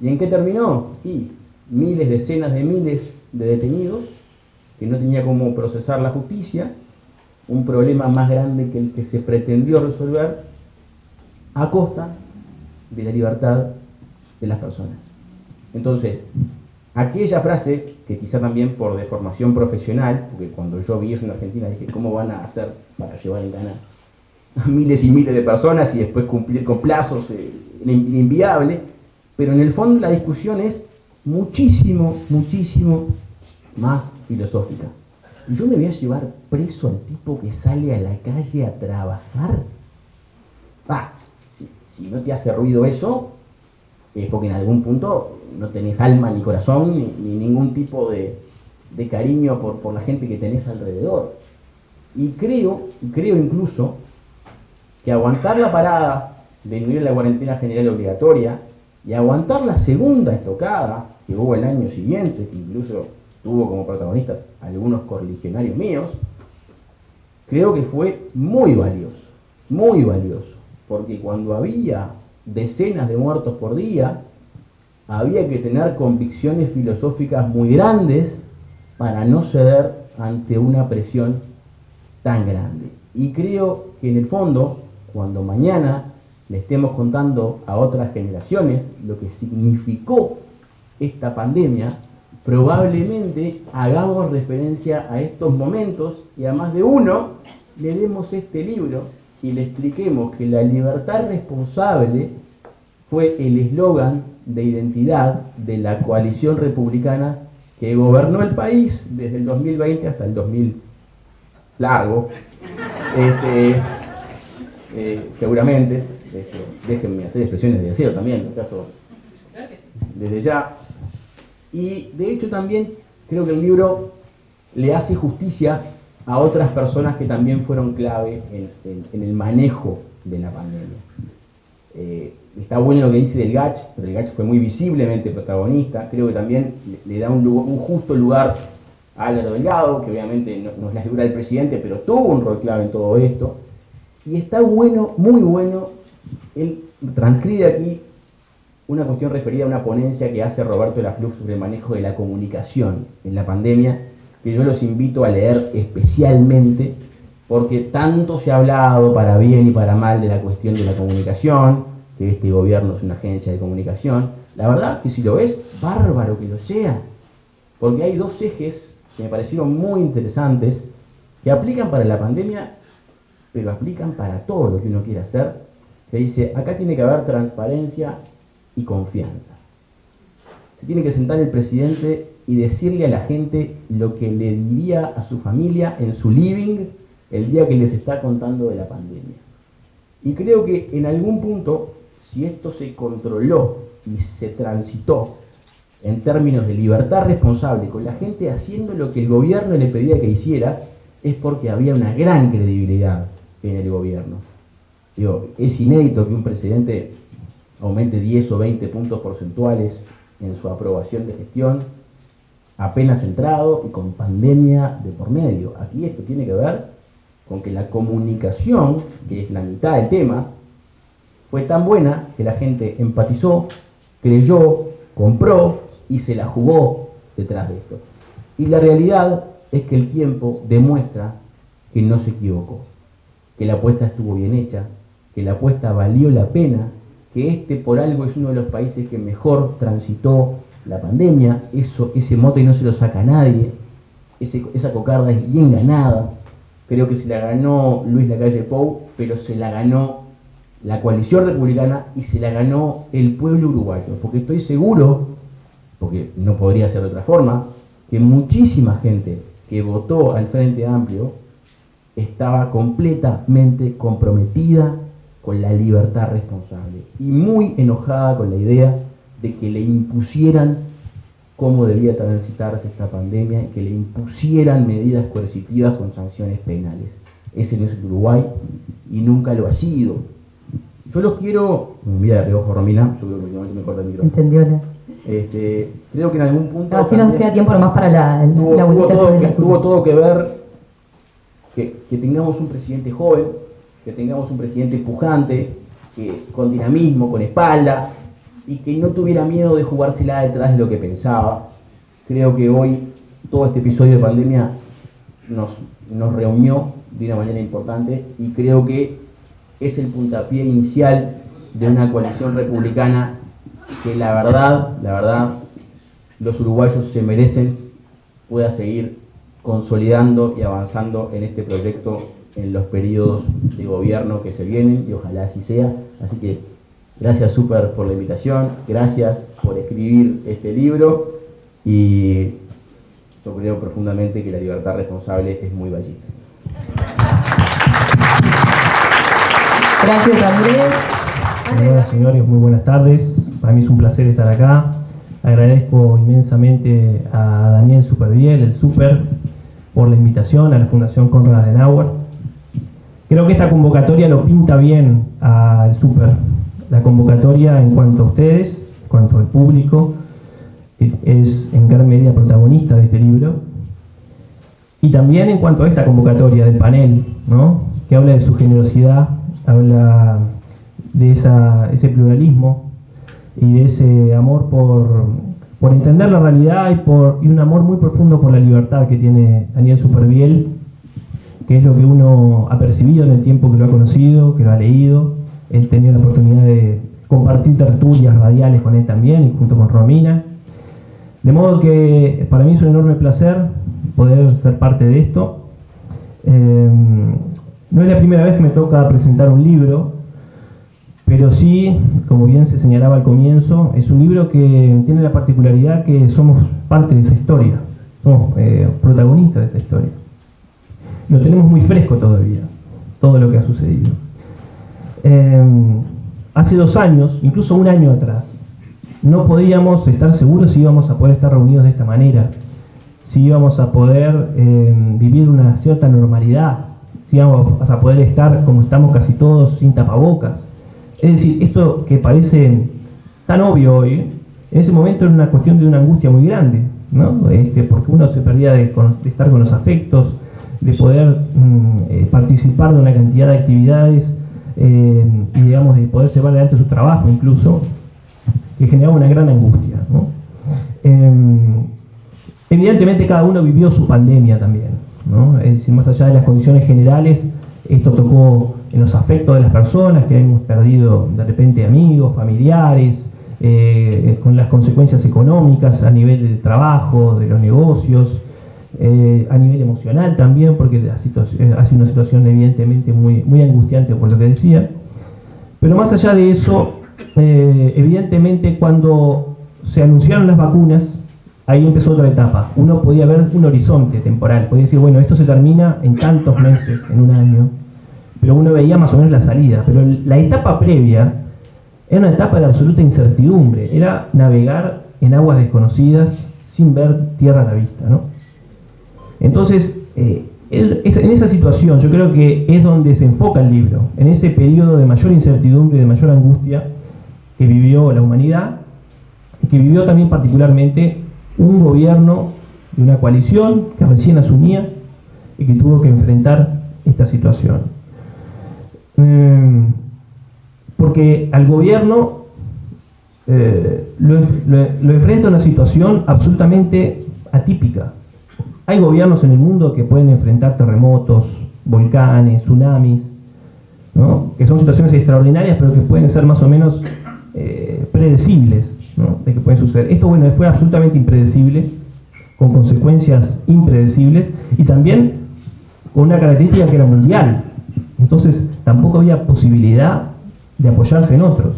¿Y en qué terminó? Y miles, decenas de miles de detenidos que no tenía cómo procesar la justicia, un problema más grande que el que se pretendió resolver a costa de la libertad de las personas. Entonces, aquella frase, que quizá también por deformación profesional, porque cuando yo vi eso en Argentina dije, ¿cómo van a hacer para llevar en gana a miles y miles de personas y después cumplir con plazos inviable? Pero en el fondo la discusión es muchísimo, muchísimo más filosófica. ¿Y yo me voy a llevar preso al tipo que sale a la calle a trabajar? Si no te hace ruido eso, es porque en algún punto no tenés alma ni corazón ni ningún tipo de cariño por la gente que tenés alrededor. Y creo incluso que aguantar la parada de no ir a la cuarentena general obligatoria y aguantar la segunda estocada que hubo el año siguiente, que incluso tuvo como protagonistas algunos correligionarios míos, creo que fue muy valioso, porque cuando había decenas de muertos por día, había que tener convicciones filosóficas muy grandes para no ceder ante una presión tan grande. Y creo que en el fondo, cuando mañana le estemos contando a otras generaciones lo que significó esta pandemia, probablemente hagamos referencia a estos momentos y a más de uno le demos este libro y le expliquemos que la libertad responsable fue el eslogan de identidad de la coalición republicana que gobernó el país desde el 2020 hasta el 2000 largo, seguramente, déjenme hacer expresiones de deseo también, en caso, desde ya. Y de hecho también creo que el libro le hace justicia a otras personas que también fueron clave en el manejo de la pandemia. Está bueno lo que dice del Gach, pero el Gach fue muy visiblemente protagonista. Creo que también le da un justo lugar a Álvaro Delgado, que obviamente no es la figura del presidente, pero tuvo un rol clave en todo esto. Y está bueno, muy bueno, él transcribe aquí una cuestión referida a una ponencia que hace Roberto Lafluf sobre el manejo de la comunicación en la pandemia, que yo los invito a leer especialmente, porque tanto se ha hablado para bien y para mal de la cuestión de la comunicación, que este gobierno es una agencia de comunicación. La verdad que si lo ves, bárbaro que lo sea, porque hay dos ejes que me parecieron muy interesantes, que aplican para la pandemia, pero aplican para todo lo que uno quiere hacer, que dice, acá tiene que haber transparencia y confianza. Se tiene que sentar el presidente y decirle a la gente lo que le diría a su familia en su living el día que les está contando de la pandemia. Y creo que en algún punto, si esto se controló y se transitó en términos de libertad responsable, con la gente haciendo lo que el gobierno le pedía que hiciera, es porque había una gran credibilidad en el gobierno. Digo, es inédito que un presidente aumente 10 o 20 puntos porcentuales en su aprobación de gestión, apenas entrado y con pandemia de por medio. Aquí esto tiene que ver con que la comunicación, que es la mitad del tema, fue tan buena que la gente empatizó, creyó, compró y se la jugó detrás de esto. Y la realidad es que el tiempo demuestra que no se equivocó, que la apuesta estuvo bien hecha, que la apuesta valió la pena, que este por algo es uno de los países que mejor transitó la pandemia. Ese mote no se lo saca a nadie, esa cocarda es bien ganada. Creo que se la ganó Luis Lacalle Pou, pero se la ganó la coalición republicana y se la ganó el pueblo uruguayo, porque estoy seguro, porque no podría ser de otra forma, que muchísima gente que votó al Frente Amplio estaba completamente comprometida con la libertad responsable y muy enojada con la idea de que le impusieran cómo debía transitarse esta pandemia y que le impusieran medidas coercitivas con sanciones penales. ese no es el Uruguay y nunca lo ha sido. Yo los quiero, mira de reojo Romina, yo creo que últimamente me corta el micrófono. Entendió. Creo que en algún punto Así nos queda tiempo nomás para la vuelta. tuvo todo que ver que tengamos un presidente joven, que tengamos un presidente pujante, con dinamismo, con espalda, y que no tuviera miedo de jugársela detrás de lo que pensaba. Creo que hoy todo este episodio de pandemia nos reunió de una manera importante y creo que es el puntapié inicial de una coalición republicana que la verdad, los uruguayos se merecen, pueda seguir consolidando y avanzando en este proyecto en los periodos de gobierno que se vienen, y ojalá así sea. Así que gracias Super por la invitación, gracias por escribir este libro, y yo creo profundamente que la libertad responsable es muy ballista. Gracias, Andrés. Señoras y señores, muy buenas tardes. Para mí es un placer estar acá. Agradezco inmensamente a Daniel Superviel, el Super, por la invitación a la Fundación Konrad Adenauer. Creo que esta convocatoria lo pinta bien al Super. La convocatoria en cuanto a ustedes, en cuanto al público, es en gran medida protagonista de este libro. Y también en cuanto a esta convocatoria del panel, ¿no?, que habla de su generosidad, habla de ese pluralismo y de ese amor por entender la realidad y un amor muy profundo por la libertad que tiene Daniel Superviel, que es lo que uno ha percibido en el tiempo que lo ha conocido, que lo ha leído. Él tenía la oportunidad de compartir tertulias radiales con él también, y junto con Romina. De modo que para mí es un enorme placer poder ser parte de esto. No es la primera vez que me toca presentar un libro, pero sí, como bien se señalaba al comienzo, es un libro que tiene la particularidad que somos parte de esa historia, somos protagonistas de esa historia. Lo tenemos muy fresco todavía, todo lo que ha sucedido. Hace 2 años, incluso 1 año atrás, no podíamos estar seguros si íbamos a poder estar reunidos de esta manera, si íbamos a poder vivir una cierta normalidad, si íbamos a poder estar como estamos casi todos, sin tapabocas. Es decir, esto que parece tan obvio hoy, en ese momento era una cuestión de una angustia muy grande, ¿no? Porque uno se perdía de estar con los afectos, de poder participar de una cantidad de actividades y, digamos, de poder llevar adelante su trabajo incluso, que generaba una gran angustia, ¿no? Evidentemente cada uno vivió su pandemia también, ¿no? Es decir, más allá de las condiciones generales, esto tocó en los afectos de las personas que hemos perdido de repente amigos, familiares, con las consecuencias económicas a nivel del trabajo, de los negocios, a nivel emocional también, porque ha sido una situación evidentemente muy angustiante por lo que decía. Pero más allá de eso, evidentemente cuando se anunciaron las vacunas, ahí empezó otra etapa. Uno podía ver un horizonte temporal, podía decir, bueno, esto se termina en tantos meses, en 1 año, pero uno veía más o menos la salida. Pero la etapa previa era una etapa de absoluta incertidumbre, era navegar en aguas desconocidas sin ver tierra a la vista, ¿no? Entonces, en esa situación yo creo que es donde se enfoca el libro, en ese periodo de mayor incertidumbre y de mayor angustia que vivió la humanidad, y que vivió también particularmente un gobierno de una coalición que recién asumía y que tuvo que enfrentar esta situación. Porque al gobierno lo enfrenta a una situación absolutamente atípica. Hay gobiernos en el mundo que pueden enfrentar terremotos, volcanes, tsunamis, ¿no?, que son situaciones extraordinarias, pero que pueden ser más o menos predecibles, ¿no?, de que pueden suceder. Esto, bueno, fue absolutamente impredecible, con consecuencias impredecibles, y también con una característica que era mundial. Entonces tampoco había posibilidad de apoyarse en otros.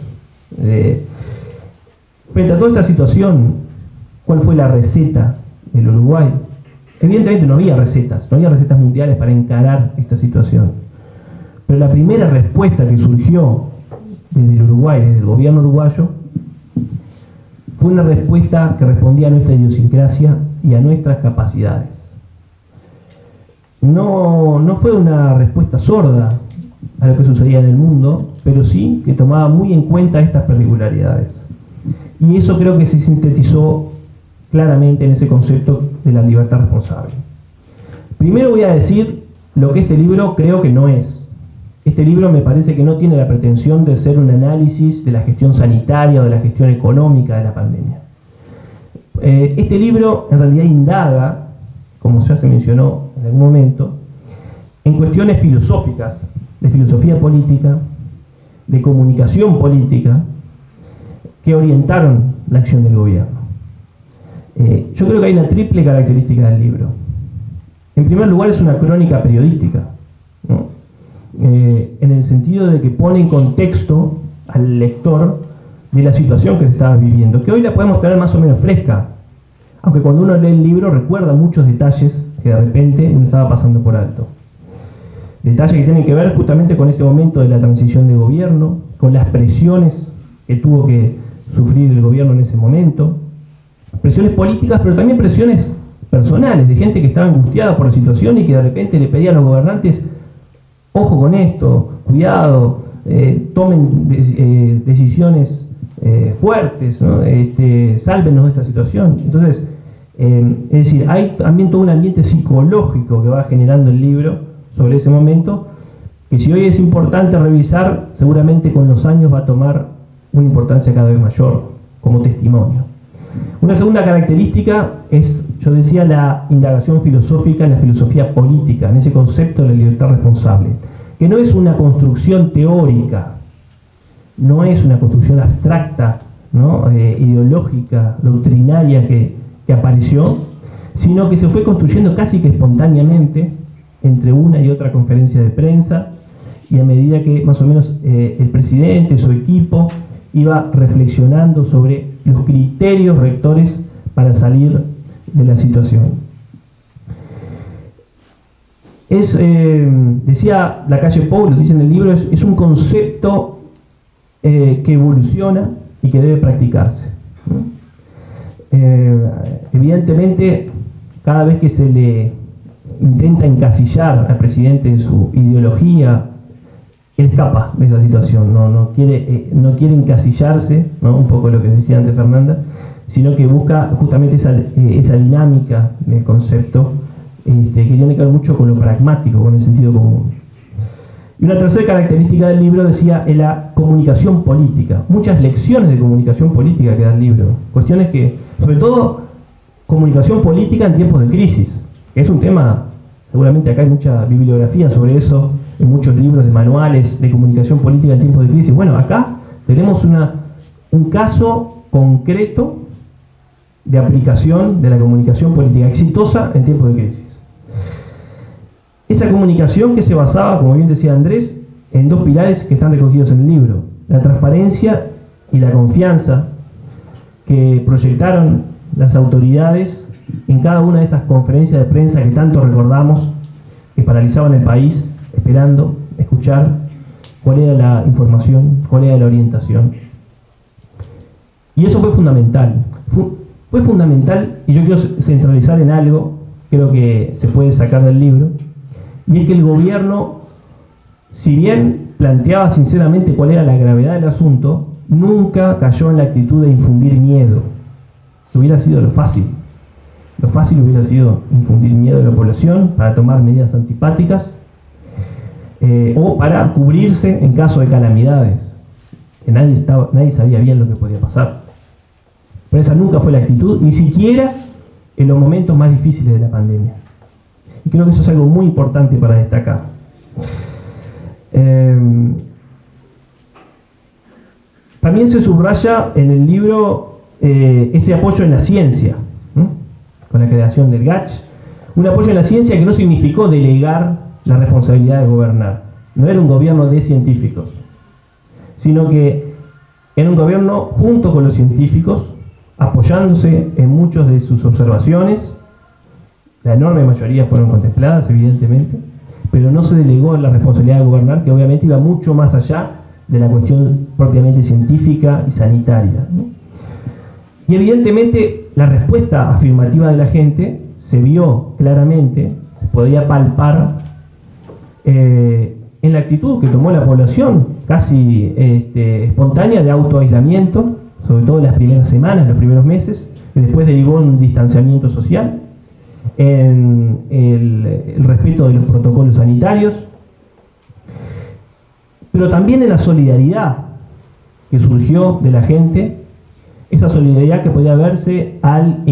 Frente a toda esta situación, ¿cuál fue la receta del Uruguay? Evidentemente no había recetas mundiales para encarar esta situación. Pero la primera respuesta que surgió desde el Uruguay, desde el gobierno uruguayo, fue una respuesta que respondía a nuestra idiosincrasia y a nuestras capacidades. no fue una respuesta sorda a lo que sucedía en el mundo, pero sí que tomaba muy en cuenta estas particularidades. Y eso creo que se sintetizó claramente en ese concepto de la libertad responsable. Primero voy a decir lo que este libro creo que no es. Este libro me parece que no tiene la pretensión de ser un análisis de la gestión sanitaria o de la gestión económica de la pandemia. Este libro en realidad indaga, como ya se mencionó en algún momento, en cuestiones filosóficas, de filosofía política, de comunicación política, que orientaron la acción del gobierno. Yo creo que hay una triple característica del libro. En primer lugar, es una crónica periodística, ¿no? En el sentido de que pone en contexto al lector de la situación que se estaba viviendo, que hoy la podemos tener más o menos fresca, aunque cuando uno lee el libro recuerda muchos detalles que de repente uno estaba pasando por alto. Detalles que tienen que ver justamente con ese momento de la transición de gobierno, con las presiones que tuvo que sufrir el gobierno en ese momento, presiones políticas, pero también presiones personales, de gente que estaba angustiada por la situación y que de repente le pedía a los gobernantes: ojo con esto, cuidado, tomen decisiones fuertes, ¿no? Sálvenos de esta situación. Entonces, es decir, hay también todo un ambiente psicológico que va generando el libro sobre ese momento, que si hoy es importante revisar, seguramente con los años va a tomar una importancia cada vez mayor como testimonio. Una segunda característica es, yo decía, la indagación filosófica en la filosofía política, en ese concepto de la libertad responsable, que no es una construcción teórica, no es una construcción abstracta, ¿no? Ideológica, doctrinaria que apareció, sino que se fue construyendo casi que espontáneamente entre una y otra conferencia de prensa, y a medida que más o menos el presidente, su equipo, iba reflexionando sobre los criterios rectores para salir de la situación. Decía Lacalle Pou, lo dice en el libro, es un concepto que evoluciona y que debe practicarse. Evidentemente, cada vez que se le intenta encasillar al presidente en su ideología, él escapa de esa situación, no quiere encasillarse, ¿no? Un poco lo que decía antes Fernanda, sino que busca justamente esa dinámica del concepto, que tiene que ver mucho con lo pragmático, con el sentido común. Y una tercera característica del libro, decía, es la comunicación política. Muchas lecciones de comunicación política que da el libro. Cuestiones que, sobre todo, comunicación política en tiempos de crisis, que es un tema, seguramente acá hay mucha bibliografía sobre eso, en muchos libros de manuales de comunicación política en tiempos de crisis. Bueno, acá tenemos un caso concreto de aplicación de la comunicación política exitosa en tiempos de crisis. Esa comunicación que se basaba, como bien decía Andrés, en dos pilares que están recogidos en el libro: la transparencia y la confianza que proyectaron las autoridades en cada una de esas conferencias de prensa que tanto recordamos, que paralizaban el país, esperando escuchar cuál era la información, cuál era la orientación. Y eso fue fundamental. Fue fundamental, y yo quiero centralizar en algo, creo que se puede sacar del libro, y es que el gobierno, si bien planteaba sinceramente cuál era la gravedad del asunto, nunca cayó en la actitud de infundir miedo, que hubiera sido lo fácil. Lo fácil hubiera sido infundir miedo a la población para tomar medidas antipáticas o para cubrirse en caso de calamidades, que nadie sabía bien lo que podía pasar. Pero esa nunca fue la actitud, ni siquiera en los momentos más difíciles de la pandemia. Y creo que eso es algo muy importante para destacar. También se subraya en el libro ese apoyo en la ciencia, ¿no? Con la creación del GACH. Un apoyo en la ciencia que no significó delegar la responsabilidad de gobernar. No era un gobierno de científicos, sino que era un gobierno junto con los científicos, apoyándose en muchas de sus observaciones. La enorme mayoría fueron contempladas, evidentemente, pero no se delegó la responsabilidad de gobernar, que obviamente iba mucho más allá de la cuestión propiamente científica y sanitaria, ¿no? Y evidentemente la respuesta afirmativa de la gente se vio claramente, podía palpar en la actitud que tomó la población, casi espontánea, de autoaislamiento, sobre todo en las primeras semanas, los primeros meses, que después derivó en un distanciamiento social, en el respeto de los protocolos sanitarios, pero también en la solidaridad que surgió de la gente, esa solidaridad que podía verse al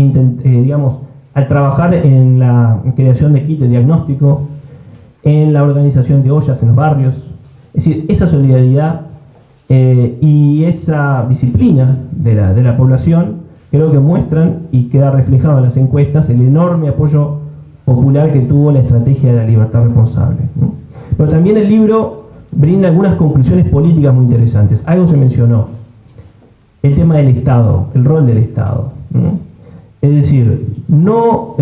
trabajar en la creación de kits de diagnóstico, en la organización de ollas en los barrios. Es decir, esa solidaridad y esa disciplina de la población creo que muestran y queda reflejado en las encuestas el enorme apoyo popular que tuvo la estrategia de la libertad responsable, ¿no? Pero también el libro brinda algunas conclusiones políticas muy interesantes. Algo se mencionó, el tema del Estado, el rol del Estado, ¿no? Es decir, no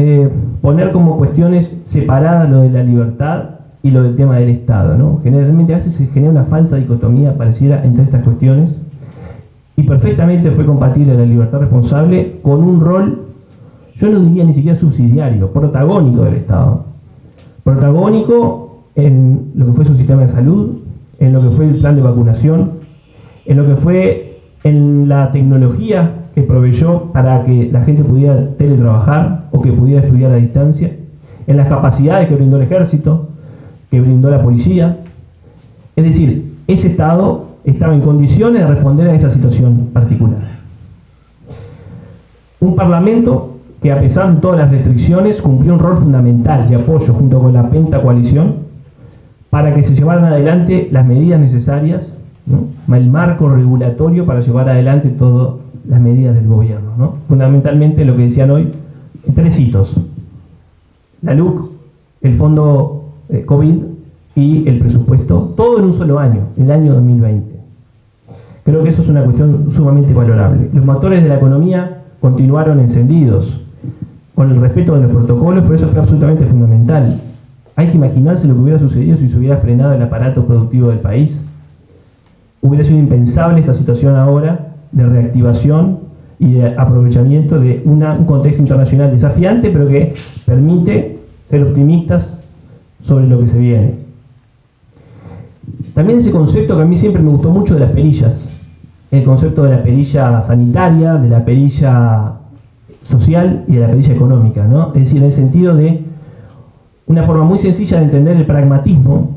poner como cuestiones separadas lo de la libertad y lo del tema del Estado, ¿no? Generalmente a veces se genera una falsa dicotomía pareciera entre estas cuestiones, y perfectamente fue compatible la libertad responsable con un rol, yo no diría ni siquiera subsidiario, protagónico del Estado. Protagónico en lo que fue su sistema de salud, en lo que fue el plan de vacunación, en lo que fue en la tecnología que proveyó para que la gente pudiera teletrabajar o que pudiera estudiar a distancia, en las capacidades que brindó el ejército, que brindó la policía. Es decir, ese Estado estaba en condiciones de responder a esa situación particular. Un Parlamento que, a pesar de todas las restricciones, cumplió un rol fundamental de apoyo junto con la pentacoalición para que se llevaran adelante las medidas necesarias, ¿no? El marco regulatorio para llevar adelante todas las medidas del gobierno, ¿no? Fundamentalmente lo que decían hoy, 3 hitos: la LUC, el fondo COVID y el presupuesto, todo en un solo año, el año 2020. Creo que eso es una cuestión sumamente valorable. Los motores de la economía continuaron encendidos con el respeto de los protocolos, pero eso fue absolutamente fundamental. Hay que imaginarse lo que hubiera sucedido si se hubiera frenado el aparato productivo del país. Hubiera sido impensable esta situación ahora de reactivación y de aprovechamiento de un contexto internacional desafiante, pero que permite ser optimistas sobre lo que se viene. También ese concepto que a mí siempre me gustó mucho de las perillas, el concepto de la perilla sanitaria, de la perilla social y de la perilla económica, ¿no? Es decir, en el sentido de una forma muy sencilla de entender el pragmatismo,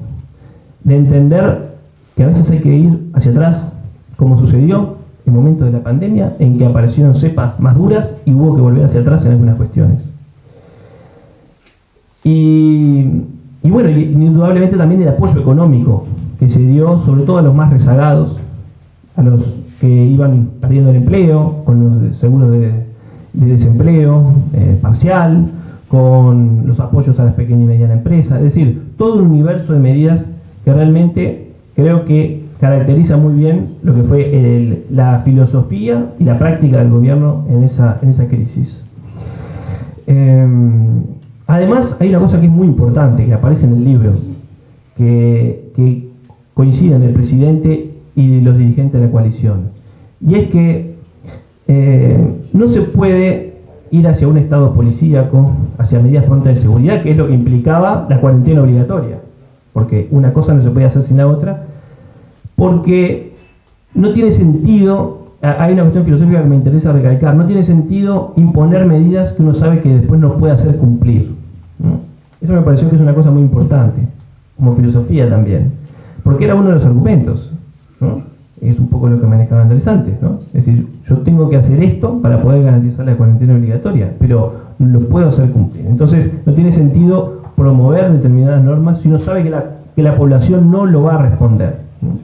de entender que a veces hay que ir hacia atrás, como sucedió en momentos de la pandemia, en que aparecieron cepas más duras y hubo que volver hacia atrás en algunas cuestiones. Y bueno, indudablemente también el apoyo económico que se dio sobre todo a los más rezagados, a los que iban perdiendo el empleo, con los seguros de desempleo parcial, con los apoyos a las pequeñas y medianas empresas, es decir, todo un universo de medidas que realmente creo que caracteriza muy bien lo que fue la filosofía y la práctica del gobierno en esa crisis. Además, hay una cosa que es muy importante, que aparece en el libro, que coinciden el presidente y los dirigentes de la coalición, y es que no se puede ir hacia un estado policíaco, hacia medidas prontas de seguridad, que es lo que implicaba la cuarentena obligatoria, porque una cosa no se puede hacer sin la otra, porque no tiene sentido, hay una cuestión filosófica que me interesa recalcar, no tiene sentido imponer medidas que uno sabe que después no puede hacer cumplir, ¿no? Eso me pareció que es una cosa muy importante, como filosofía también, porque era uno de los argumentos, ¿no? Es un poco lo que manejaba Andrés antes, ¿no? Es decir, yo tengo que hacer esto para poder garantizar la cuarentena obligatoria, pero lo puedo hacer cumplir. Entonces, no tiene sentido promover determinadas normas si uno sabe que la población no lo va a responder, ¿no?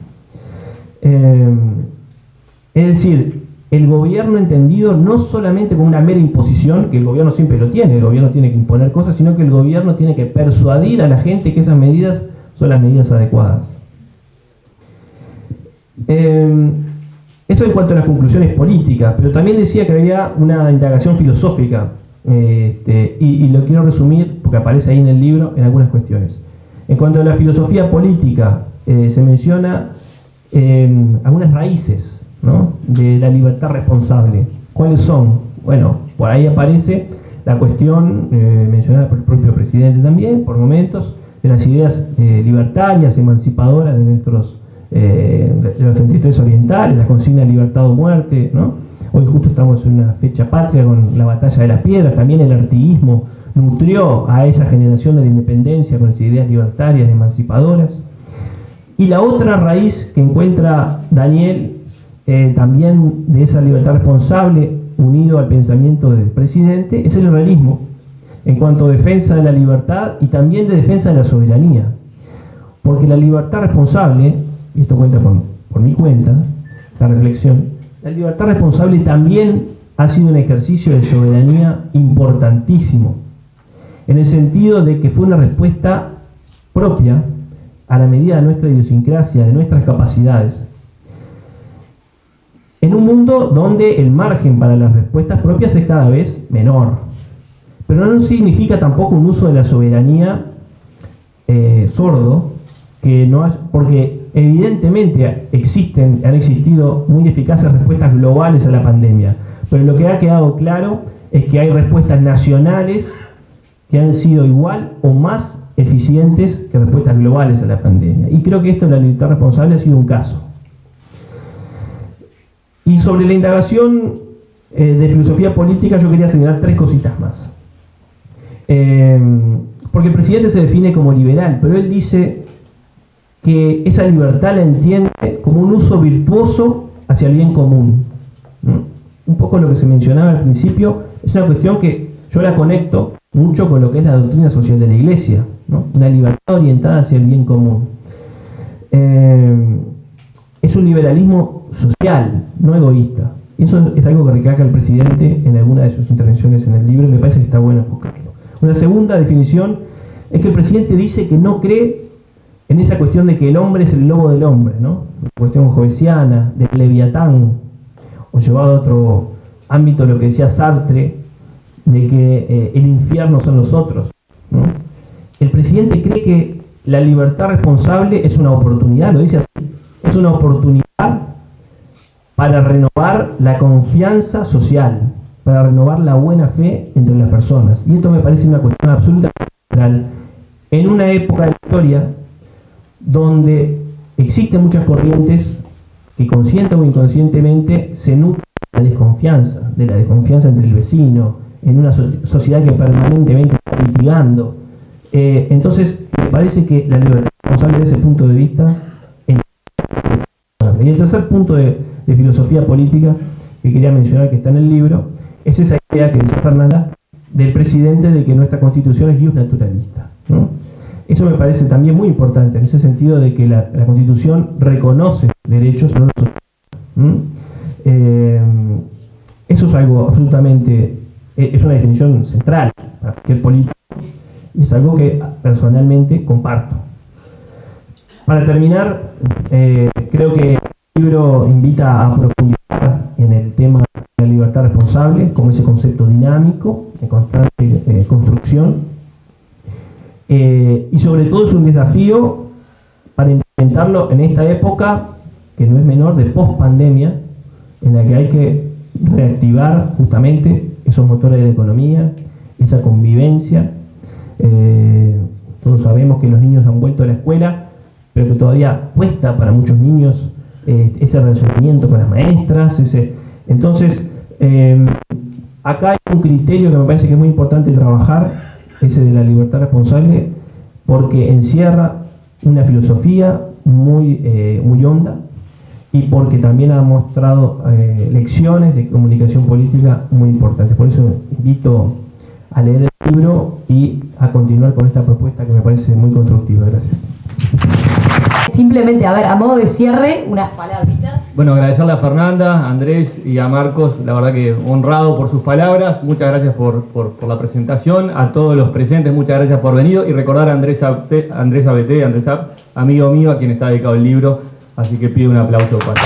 Es decir, el gobierno entendido no solamente como una mera imposición, que el gobierno siempre lo tiene, el gobierno tiene que imponer cosas, sino que el gobierno tiene que persuadir a la gente que esas medidas son las medidas adecuadas. Eso en cuanto a las conclusiones políticas, pero también decía que había una indagación filosófica, y lo quiero resumir porque aparece ahí en el libro en algunas cuestiones. En cuanto a la filosofía política, se menciona algunas raíces, ¿no?, de la libertad responsable. ¿Cuáles son? Bueno, por ahí aparece la cuestión mencionada por el propio presidente también, por momentos, de las ideas libertarias, emancipadoras de los 33 orientales, la consigna de libertad o muerte, ¿no? Hoy justo estamos en una fecha patria con la batalla de las piedras, también el artiguismo nutrió a esa generación de la independencia con las ideas libertarias, emancipadoras. Y la otra raíz que encuentra Daniel, también de esa libertad responsable, unido al pensamiento del presidente, es el realismo, en cuanto a defensa de la libertad y también de defensa de la soberanía. Porque la libertad responsable, y esto cuenta por mi cuenta, la reflexión, la libertad responsable también ha sido un ejercicio de soberanía importantísimo, en el sentido de que fue una respuesta propia a la medida de nuestra idiosincrasia, de nuestras capacidades, en un mundo donde el margen para las respuestas propias es cada vez menor. Pero no significa tampoco un uso de la soberanía sordo, porque evidentemente han existido muy eficaces respuestas globales a la pandemia, pero lo que ha quedado claro es que hay respuestas nacionales que han sido igual o más eficientes que respuestas globales a la pandemia. Y creo que esto de la libertad responsable ha sido un caso. Y sobre la indagación de filosofía política yo quería señalar 3 cositas más. Porque el presidente se define como liberal, pero él dice que esa libertad la entiende como un uso virtuoso hacia el bien común. Un poco lo que se mencionaba al principio es una cuestión que yo la conecto mucho con lo que es la doctrina social de la Iglesia, ¿no? Una libertad orientada hacia el bien común. Es un liberalismo social, no egoísta. Eso es algo que recalca el presidente en alguna de sus intervenciones en el libro y me parece que está bueno enfocarlo. Una segunda definición es que el presidente dice que no cree en esa cuestión de que el hombre es el lobo del hombre, ¿no? La cuestión joyesiana, del Leviatán, o llevado a otro ámbito lo que decía Sartre, de que el infierno son los otros, ¿no? El presidente cree que la libertad responsable es una oportunidad, lo dice así, es una oportunidad para renovar la confianza social, para renovar la buena fe entre las personas. Y esto me parece una cuestión absolutamente central en una época de la historia donde existen muchas corrientes que consciente o inconscientemente se nutren de la desconfianza entre el vecino, en una sociedad que permanentemente está litigando. Entonces, me parece que la libertad responsable desde ese punto de vista es. Y el tercer punto de filosofía política que quería mencionar, que está en el libro, es esa idea que dice Fernanda del presidente de que nuestra constitución es naturalista, ¿no? Eso me parece también muy importante, en ese sentido de que la constitución reconoce derechos, no los eso es algo absolutamente, es una definición central para cualquier político y es algo que personalmente comparto. Para terminar, creo que el libro invita a profundizar en el tema de la libertad responsable como ese concepto dinámico, de constante construcción, y sobre todo es un desafío para implementarlo en esta época, que no es menor, de post-pandemia, en la que hay que reactivar justamente esos motores de la economía, esa convivencia. Todos sabemos que los niños han vuelto a la escuela, pero que todavía cuesta para muchos niños ese relacionamiento con las maestras. Entonces, acá hay un criterio que me parece que es muy importante trabajar, ese de la libertad responsable, porque encierra una filosofía muy honda y porque también ha mostrado lecciones de comunicación política muy importantes. Por eso invito a leer el libro y a continuar con esta propuesta que me parece muy constructiva. Gracias. Simplemente, a ver, a modo de cierre, unas palabritas. Bueno, agradecerle a Fernanda, a Andrés y a Marcos, la verdad que honrado por sus palabras. Muchas gracias por la presentación. A todos los presentes, muchas gracias por venir. Y recordar a Andrés Abete, amigo mío, a quien está dedicado el libro. Así que pido un aplauso para